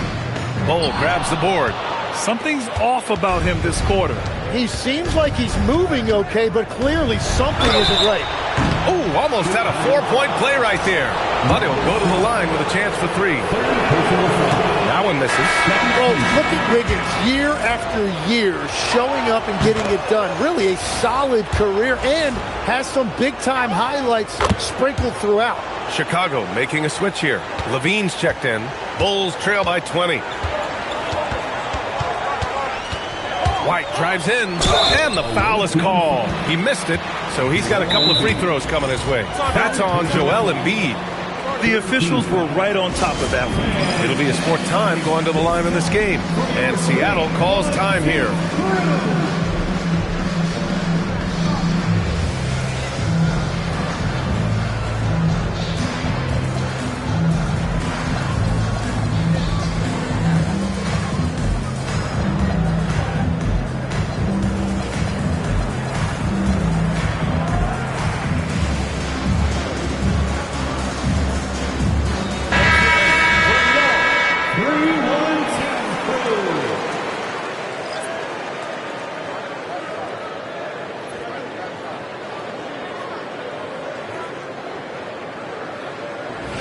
Speaker 2: Cole grabs the board.
Speaker 4: Something's off about him this quarter.
Speaker 3: He seems like he's moving okay, but clearly something isn't right.
Speaker 2: Oh, almost had a 4-point play right there. But he'll go to the line with a chance for 3. That one misses.
Speaker 3: Well, look at Wiggins year after year showing up and getting it done. Really a solid career and has some big-time highlights sprinkled throughout.
Speaker 2: Chicago making a switch here. Levine's checked in. Bulls trail by 20. White drives in, and the foul is called. He missed it, so he's got a couple of free throws coming his way. That's on Joel Embiid.
Speaker 4: The officials were right on top of that one.
Speaker 2: It'll be a sport time going to the line in this game, and Seattle calls time here.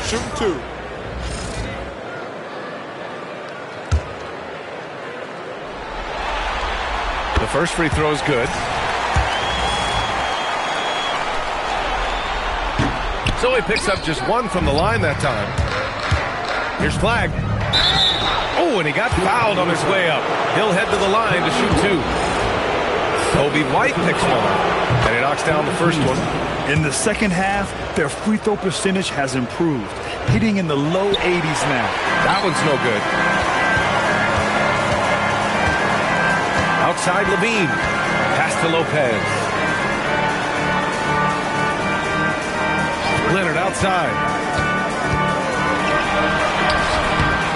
Speaker 9: Shooting 2.
Speaker 2: The first free throw is good. So he picks up just 1 from the line that time. Here's Flag. Oh, and he got fouled on his way up. He'll head to the line to shoot 2. Kobe White picks one up, and he knocks down the first one.
Speaker 4: In the second half, their free throw percentage has improved, hitting in the low 80s now.
Speaker 2: That one's no good. Outside Levine. Pass to Lopez. Leonard outside.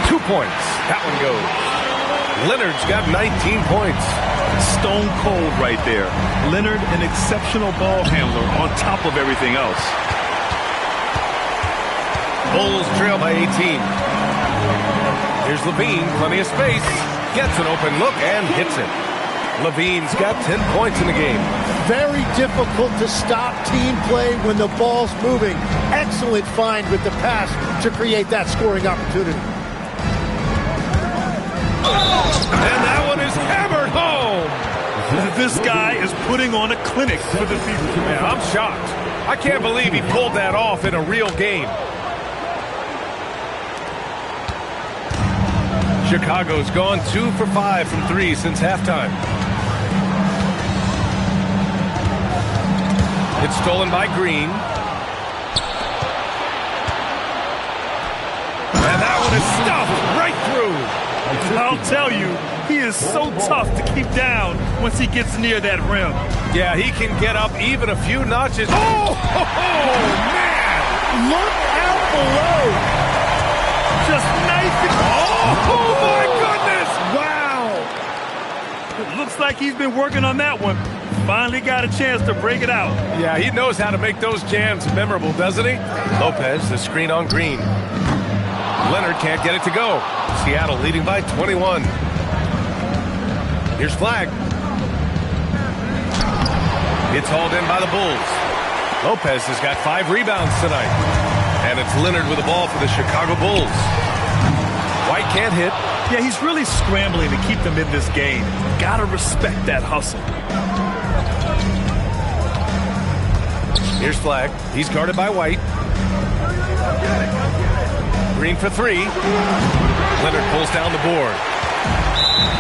Speaker 2: 2 points. That one goes. Leonard's got 19 points.
Speaker 4: Stone cold right there. Leonard, an exceptional ball handler on top of everything else.
Speaker 2: Bulls trail by 18. Here's Levine, plenty of space. Gets an open look and hits it. Levine's got 10 points in the game.
Speaker 3: Very difficult to stop team play when the ball's moving. Excellent find with the pass to create that scoring opportunity.
Speaker 2: And that one is hammered home.
Speaker 4: This guy is putting on a clinic for the people.
Speaker 2: Man, I'm shocked. I can't believe he pulled that off in a real game. Chicago's gone 2 for 5 from 3 since halftime. It's stolen by Green. And that one is stuffed right through.
Speaker 4: I'll tell you, he is so tough to keep down once he gets near that rim.
Speaker 2: Yeah, he can get up even a few notches. Oh, man!
Speaker 3: Look out below.
Speaker 4: Just knifing.
Speaker 2: Oh, my goodness!
Speaker 4: Wow! It looks like he's been working on that one. Finally got a chance to break it out.
Speaker 2: Yeah, he knows how to make those jams memorable, doesn't he? Lopez, the screen on Green. Leonard can't get it to go. Seattle leading by 21. Here's Flag. It's hauled in by the Bulls. Lopez has got 5 rebounds tonight. And it's Leonard with the ball for the Chicago Bulls. White can't hit.
Speaker 4: Yeah, he's really scrambling to keep them in this game. Gotta respect that hustle.
Speaker 2: Here's Flagg. He's guarded by White. Green for 3. Leonard pulls down the board.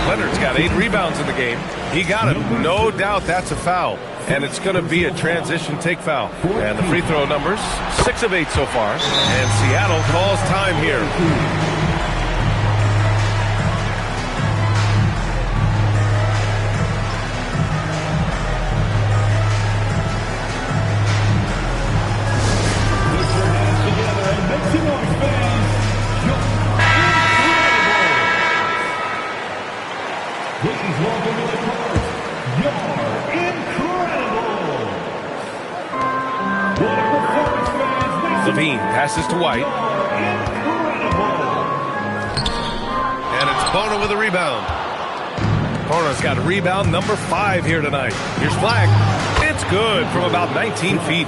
Speaker 2: Leonard's got 8 rebounds in the game. He got it. No doubt that's a foul. And it's going to be a transition take foul. And the free throw numbers, 6 of 8 so far. And Seattle calls time here. Levine passes to White. And it's Bona with a rebound. Bona's got rebound number 5 here tonight. Here's Flagg. It's good from about 19 feet.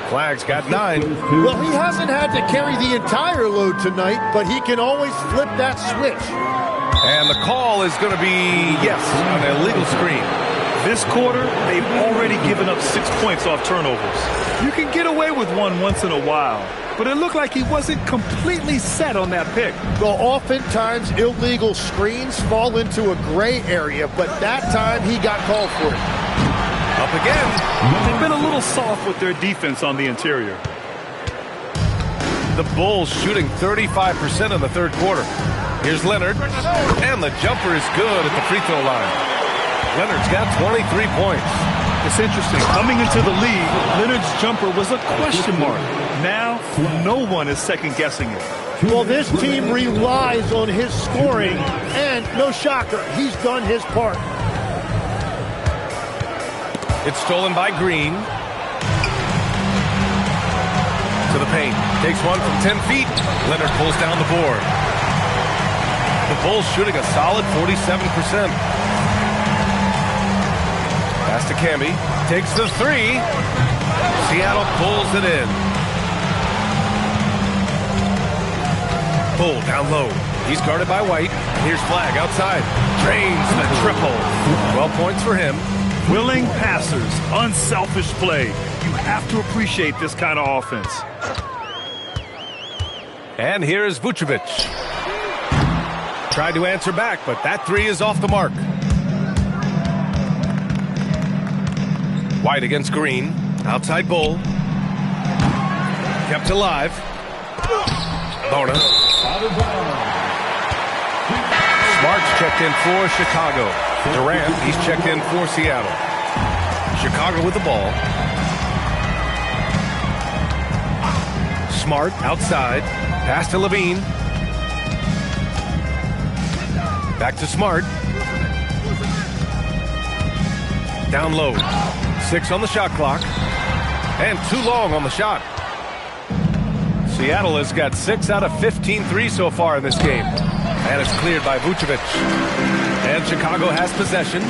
Speaker 2: Flagg's got 9.
Speaker 3: Well, he hasn't had to carry the entire load tonight, but he can always flip that switch.
Speaker 2: And the call is going to be, yes, an illegal screen.
Speaker 4: This quarter, they've already given up 6 points off turnovers. You can get away with one once in a while, but it looked like he wasn't completely set on that pick.
Speaker 3: Well, oftentimes illegal screens fall into a gray area, but that time he got called for it.
Speaker 2: Up again.
Speaker 4: They've been a little soft with their defense on the interior.
Speaker 2: The Bulls shooting 35% in the third quarter. Here's Leonard, and the jumper is good at the free throw line. Leonard's got 23 points.
Speaker 4: It's interesting. Coming into the league, Leonard's jumper was a question mark. Now, no one is second-guessing it.
Speaker 3: Well, this team relies on his scoring, and no shocker, he's done his part.
Speaker 2: It's stolen by Green. To the paint. Takes one from 10 feet. Leonard pulls down the board. The Bulls shooting a solid 47%. Pass to Camby. Takes the 3. Seattle pulls it in. Bull down low. He's guarded by White. Here's Flagg outside. Drains the triple. 12 points for him.
Speaker 4: Willing passers, unselfish play. You have to appreciate this kind of offense.
Speaker 2: And here's Vucevic. Tried to answer back, but that 3 is off the mark. White against Green. Outside Bull. Kept alive. Bona. Smart's checked in for Chicago. Durant, he's checked in for Seattle. Chicago with the ball. Smart outside. Pass to Levine. Back to Smart. Down low. 6 on the shot clock. And too long on the shot. Seattle has got 6 out of 15 threes so far in this game. And it's cleared by Vucevic. And Chicago has possession.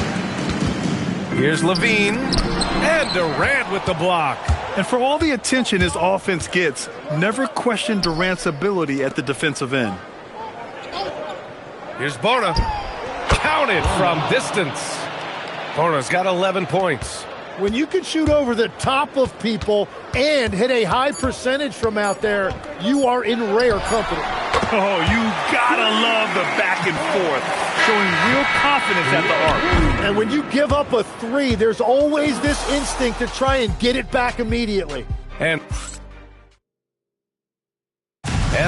Speaker 2: Here's Levine. And Durant with the block.
Speaker 4: And for all the attention his offense gets, never question Durant's ability at the defensive end.
Speaker 2: Here's Bona. Counted from distance. Bona's got 11 points.
Speaker 3: When you can shoot over the top of people and hit a high percentage from out there, you are in rare company.
Speaker 4: Oh, you gotta love the back and forth, showing real confidence at the arc.
Speaker 3: And when you give up a 3, there's always this instinct to try and get it back immediately.
Speaker 2: And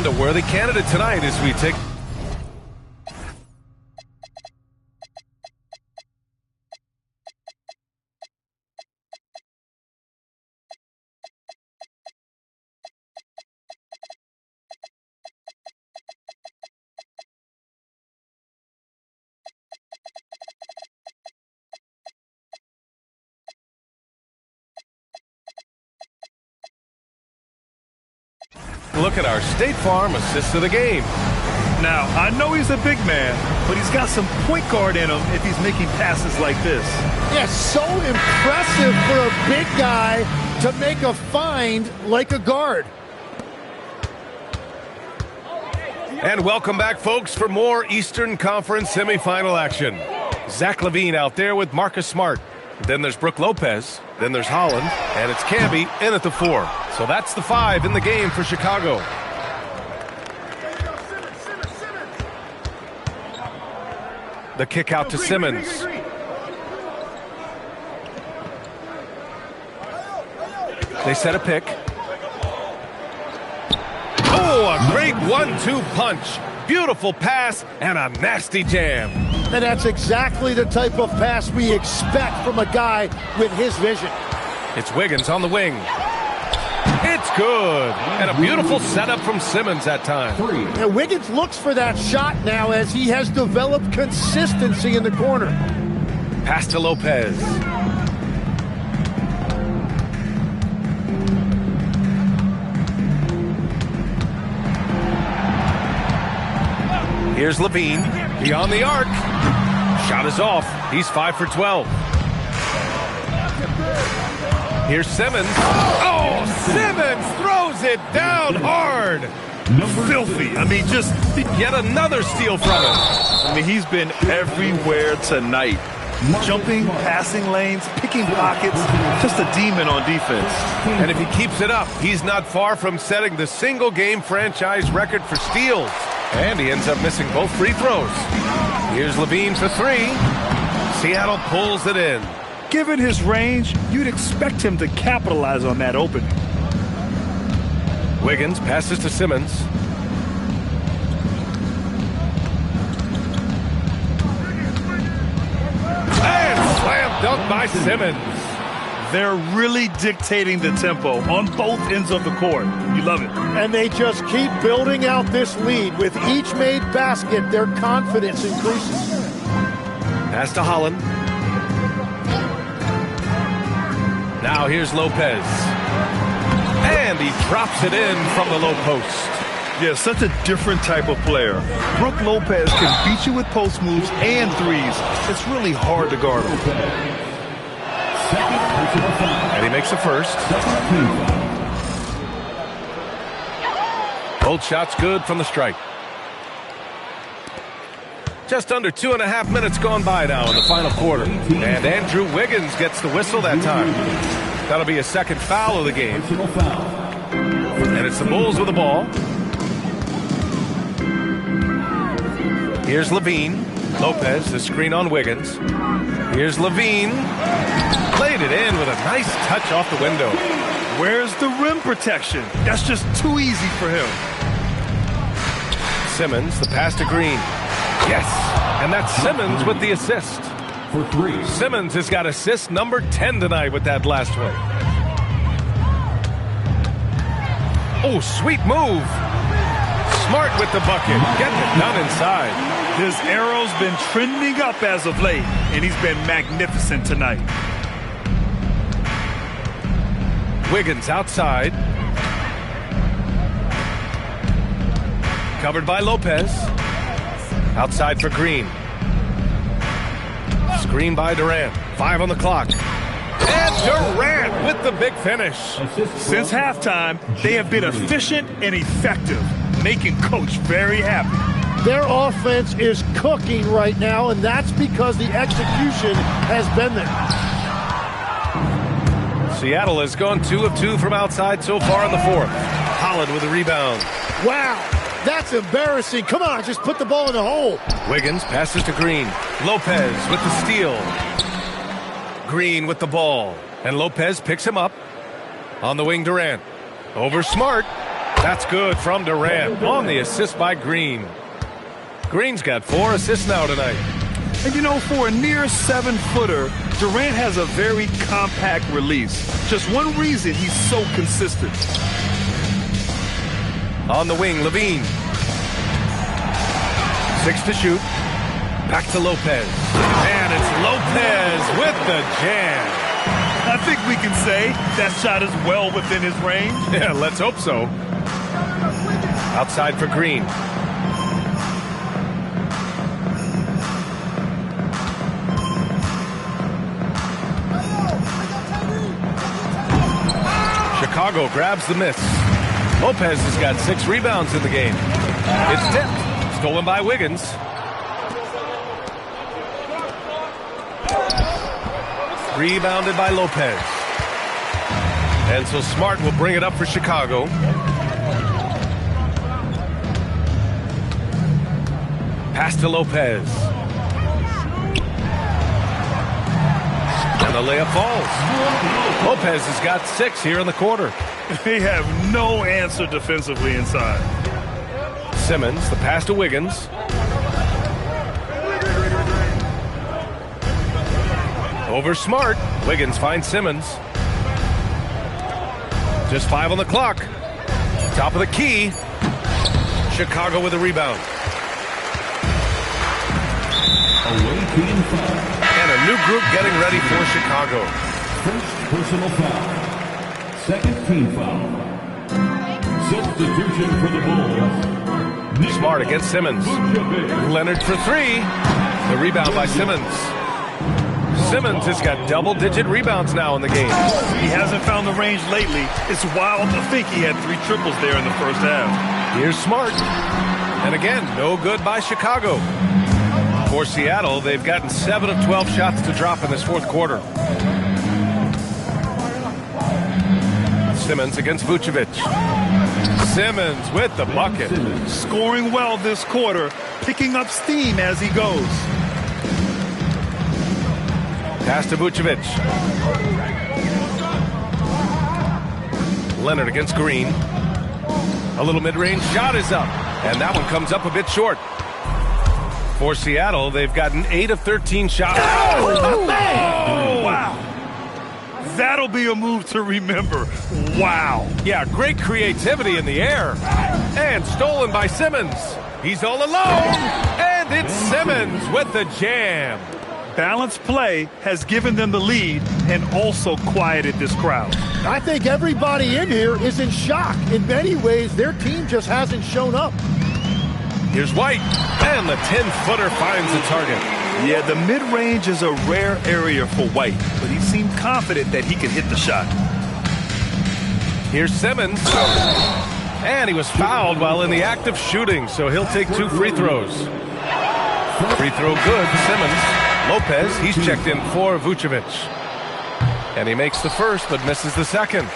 Speaker 2: a worthy candidate tonight as we take... Look at our State Farm assist of the game.
Speaker 4: Now, I know he's a big man, but he's got some point guard in him if he's making passes like this.
Speaker 3: Yeah, so impressive for a big guy to make a find like a guard.
Speaker 2: And welcome back, folks, for more Eastern Conference semifinal action. Zach LaVine out there with Marcus Smart. Then there's Brook Lopez. Then there's Holland. And it's Camby in at the 4. So that's the 5 in the game for Chicago. The kick out to Simmons. They set a pick. Oh, a great 1-2 punch. Beautiful pass and a nasty jam.
Speaker 3: And that's exactly the type of pass we expect from a guy with his vision.
Speaker 2: It's Wiggins on the wing. It's good. And a beautiful setup from Simmons that time.
Speaker 3: And Wiggins looks for that shot now as he has developed consistency in the corner.
Speaker 2: Pass to Lopez. Here's LaVine. Beyond the arc. Shot is off. He's 5 for 12. Here's Simmons. Oh, Simmons throws it down hard. Filthy. I mean, just yet another steal from him.
Speaker 5: I mean, he's been everywhere tonight. Jumping, passing lanes, picking pockets. Just a demon on defense.
Speaker 2: And if he keeps it up, he's not far from setting the single-game franchise record for steals. And he ends up missing both free throws. Here's LaVine for 3. Seattle pulls it in.
Speaker 4: Given his range, you'd expect him to capitalize on that opening.
Speaker 2: Wiggins passes to Simmons. And slam dunk by Simmons.
Speaker 4: They're really dictating the tempo on both ends of the court. You love it.
Speaker 3: And they just keep building out this lead. With each made basket, their confidence increases.
Speaker 2: Pass to Holland. Now here's Lopez. And he drops it in from the low post.
Speaker 5: Yeah, such a different type of player. Brook Lopez can beat you with post moves and threes. It's really hard to guard him.
Speaker 2: And he makes the first. Both shots good from the strike. Just under 2.5 minutes gone by now in the final quarter. And Andrew Wiggins gets the whistle that time. That'll be a second foul of the game. And it's the Bulls with the ball. Here's LaVine. Lopez, the screen on Wiggins. Here's LaVine. Played it in with a nice touch off the window.
Speaker 4: Where's the rim protection? That's just too easy for him.
Speaker 2: Simmons, the pass to Green. Yes, and that's Simmons with the assist.
Speaker 6: For 3.
Speaker 2: Simmons has got assist number 10 tonight with that last one. Oh, sweet move. Smart with the bucket. Getting it done inside.
Speaker 4: His arrow's been trending up as of late, and he's been magnificent tonight.
Speaker 2: Wiggins outside. Covered by Lopez. Outside for Green. Screen by Durant. 5 on the clock. And Durant with the big finish.
Speaker 4: Since halftime, they have been efficient and effective, making Coach very happy.
Speaker 3: Their offense is cooking right now, and that's because the execution has been there.
Speaker 2: Seattle has gone 2 of 2 from outside so far in the fourth. Holland with a rebound.
Speaker 3: Wow, that's embarrassing. Come on, just put the ball in the hole.
Speaker 2: Wiggins passes to Green. Lopez with the steal. Green with the ball. And Lopez picks him up. On the wing, Durant. Over Smart. That's good from Durant. On the assist by Green. Green's got 4 assists now tonight.
Speaker 4: And you know, for a near 7-footer, Durant has a very compact release. Just one reason he's so consistent.
Speaker 2: On the wing, LaVine. 6 to shoot. Back to Lopez. And it's Lopez with the jam.
Speaker 4: I think we can say that shot is well within his range.
Speaker 2: Yeah, let's hope so. Outside for Green. Chicago grabs the miss. Lopez has got 6 rebounds in the game. It's tipped. Stolen by Wiggins. Rebounded by Lopez. And so Smart will bring it up for Chicago. Pass to Lopez. And the layup falls. Lopez has got 6 here in the quarter.
Speaker 4: They have no answer defensively inside.
Speaker 2: Simmons, the pass to Wiggins. Over Smart. Wiggins finds Simmons. Just 5 on the clock. Top of the key. Chicago with a rebound. And a new group getting ready for Chicago.
Speaker 6: First personal foul. Second team foul. Substitution for the Bulls.
Speaker 2: Smart against Simmons. Leonard for 3. The rebound by Simmons. Simmons has got double-digit rebounds now in the game.
Speaker 4: He hasn't found the range lately. It's wild to think he had 3 triples there in the first half.
Speaker 2: Here's Smart. And again, no good by Chicago. For Seattle, they've gotten 7 of 12 shots to drop in this fourth quarter. Simmons against Vucevic. Simmons with the bucket.
Speaker 4: Scoring well this quarter, picking up steam as he goes.
Speaker 2: Pass to Vucevic. Leonard against Green. A little mid-range shot is up. And that one comes up a bit short. For Seattle, they've gotten 8 of 13 shots.
Speaker 4: Oh, wow. That'll be a move to remember. Wow.
Speaker 2: Yeah, great creativity in the air. And stolen by Simmons. He's all alone. And it's Simmons with the jam.
Speaker 4: Balanced play has given them the lead and also quieted this crowd.
Speaker 3: I think everybody in here is in shock. In many ways, their team just hasn't shown up.
Speaker 2: Here's White, and the 10-footer finds the target.
Speaker 4: Yeah, the mid-range is a rare area for White, but he seemed confident that he could hit the shot.
Speaker 2: Here's Simmons. And he was fouled while in the act of shooting, so he'll take 2 free throws. Free throw good, Simmons. Lopez, he's checked in for Vucevic. And he makes the first, but misses the second.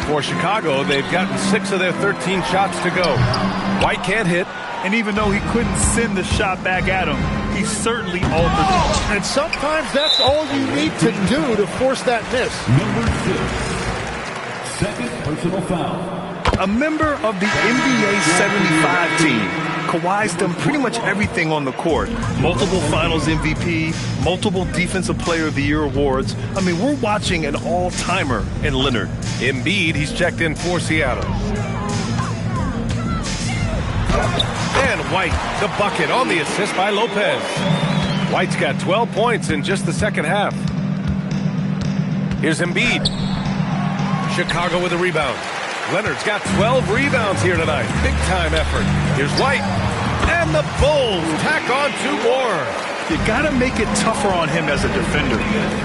Speaker 2: For Chicago, they've gotten 6 of their 13 shots to go. White can't hit.
Speaker 4: And even though he couldn't send the shot back at him, he certainly altered it.
Speaker 3: And sometimes that's all you need to do to force that miss.
Speaker 6: Number 6. Second personal foul.
Speaker 4: A member of the NBA 75 team. Kawhi's done pretty much everything on the court. Multiple Finals MVP, multiple Defensive Player of the Year awards. I mean, we're watching an all-timer in Leonard.
Speaker 2: Embiid, he's checked in for Seattle. And White, the bucket on the assist by Lopez. White's got 12 points in just the second half. Here's Embiid. Chicago with a rebound. Leonard's got 12 rebounds here tonight. Big-time effort. Here's White. And the Bulls tack on 2 more.
Speaker 4: You got to make it tougher on him as a defender.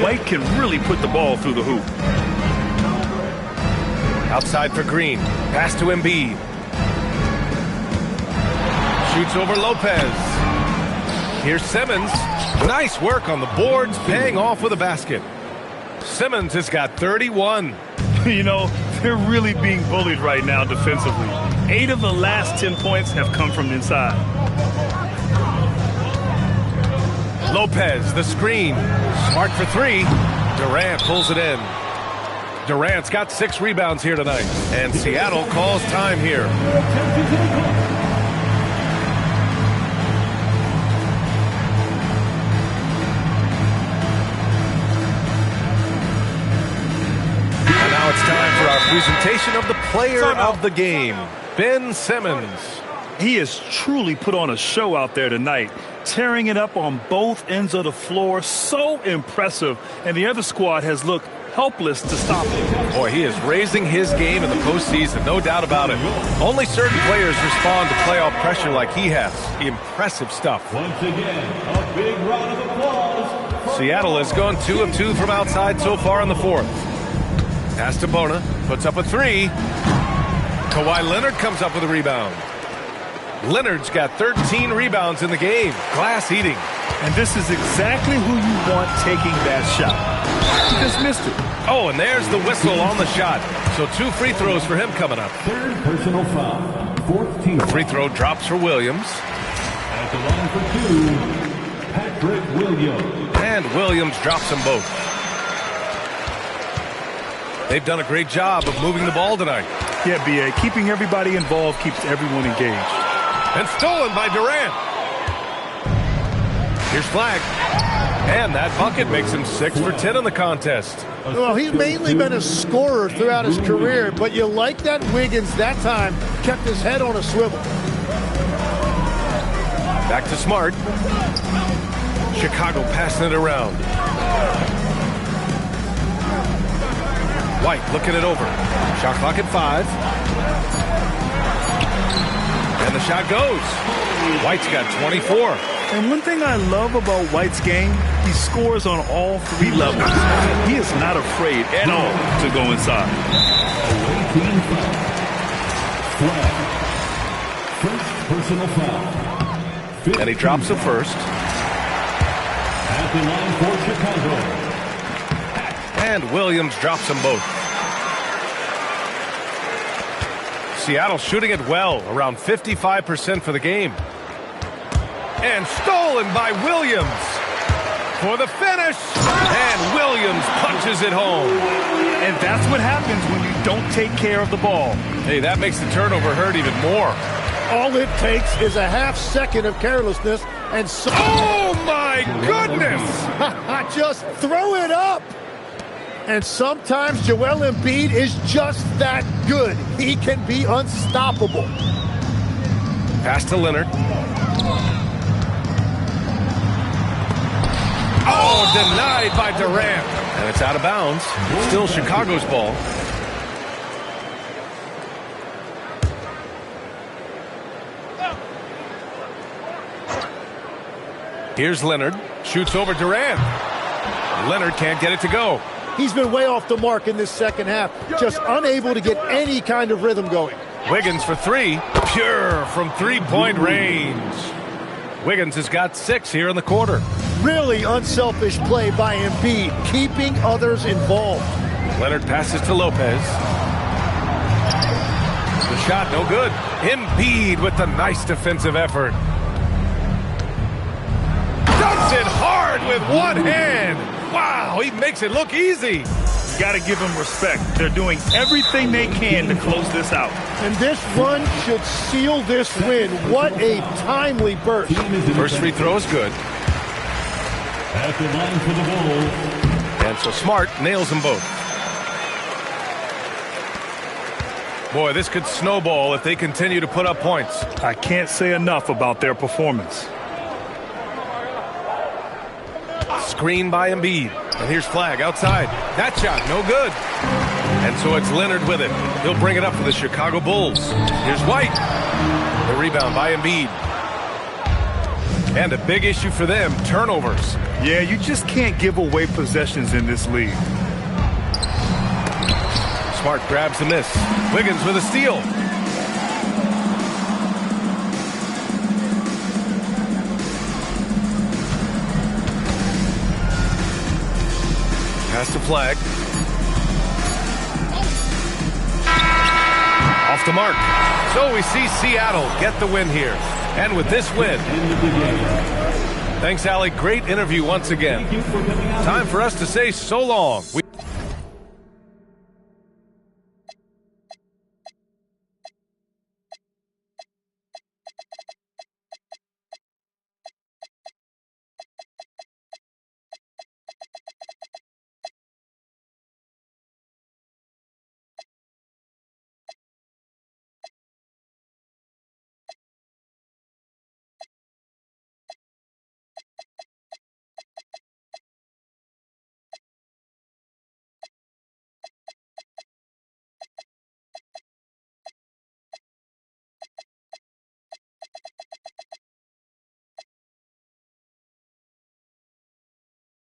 Speaker 4: White can really put the ball through the hoop.
Speaker 2: Outside for Green. Pass to Embiid. Shoots over Lopez. Here's Simmons. Nice work on the boards, paying off with a basket. Simmons has got 31.
Speaker 4: You know, they're really being bullied right now defensively. 8 of the last 10 points have come from inside.
Speaker 2: Lopez, the screen. Smart for 3. Durant pulls it in. Durant's got 6 rebounds here tonight. And Seattle calls time here. It's time for our presentation of the player of the game, Ben Simmons.
Speaker 4: He has truly put on a show out there tonight, tearing it up on both ends of the floor. So impressive, and the other squad has looked helpless to stop him.
Speaker 2: Boy, he is raising his game in the postseason, no doubt about it. Only certain players respond to playoff pressure like he has. Impressive stuff.
Speaker 6: Once again, a big round of applause.
Speaker 2: Seattle has gone 2 of 2 from outside so far in the fourth. Pass to Bona. Puts up a three. Kawhi Leonard comes up with a rebound. Leonard's got 13 rebounds in the game. Glass eating.
Speaker 4: And this is exactly who you want taking that shot. He just missed it.
Speaker 2: Oh, and there's the whistle on the shot. So 2 free throws for him coming up.
Speaker 6: Third personal foul. Fourth team.
Speaker 2: The free throw drops for Williams.
Speaker 6: At the line for 2, Patrick Williams.
Speaker 2: And Williams drops them both. They've done a great job of moving the ball tonight.
Speaker 4: Yeah, B.A. Keeping everybody involved keeps everyone engaged.
Speaker 2: And stolen by Durant. Here's Flag. And that bucket makes him 6 for 10 in the contest.
Speaker 3: Well, he's mainly been a scorer throughout his career, but you like that Wiggins that time kept his head on a swivel.
Speaker 2: Back to Smart. Chicago passing it around. White looking it over. Shot clock at 5. And the shot goes. White's got 24.
Speaker 4: And one thing I love about White's game, he scores on all 3 levels. He is not afraid at all to go inside.
Speaker 6: Away team foul. Flag. First personal foul.
Speaker 2: And he drops the first.
Speaker 6: At the line for Chicago.
Speaker 2: And Williams drops them both. Seattle shooting it well, around 55% for the game. And stolen by Williams for the finish. And Williams punches it home.
Speaker 4: And that's what happens when you don't take care of the ball.
Speaker 2: Hey, that makes the turnover hurt even more.
Speaker 3: All it takes is a half second of carelessness and so.
Speaker 2: Oh my goodness!
Speaker 3: Just throw it up. And sometimes Joel Embiid is just that good. He can be unstoppable.
Speaker 2: Pass to Leonard. Oh, denied by Durant. And it's out of bounds. Still Chicago's ball. Here's Leonard. Shoots over Durant. Leonard can't get it to go.
Speaker 3: He's been way off the mark in this second half. Just unable to get any kind of rhythm going.
Speaker 2: Wiggins for 3. Pure from 3-point range. Wiggins has got 6 here in the quarter.
Speaker 3: Really unselfish play by Embiid, keeping others involved.
Speaker 2: Leonard passes to Lopez. The shot no good. Embiid with the nice defensive effort. Dumps it hard with one hand. Wow, he makes it look easy.
Speaker 4: You got to give him respect. They're doing everything they can to close this out.
Speaker 3: And this run should seal this win. What a timely burst.
Speaker 2: First free throw is good.
Speaker 6: At the line for the Bulls.
Speaker 2: And so Smart nails them both. Boy, this could snowball if they continue to put up points.
Speaker 4: I can't say enough about their performance.
Speaker 2: Screen by Embiid. And here's Flag outside. That shot, no good. And so it's Leonard with it. He'll bring it up for the Chicago Bulls. Here's White. The rebound by Embiid. And a big issue for them, turnovers.
Speaker 4: Yeah, you just can't give away possessions in this league.
Speaker 2: Smart grabs the miss. Wiggins with a steal. Pass to Flag. Off the mark. So we see Seattle get the win here. And with this win, thanks, Allie. Great interview once again. Time for us to say so long.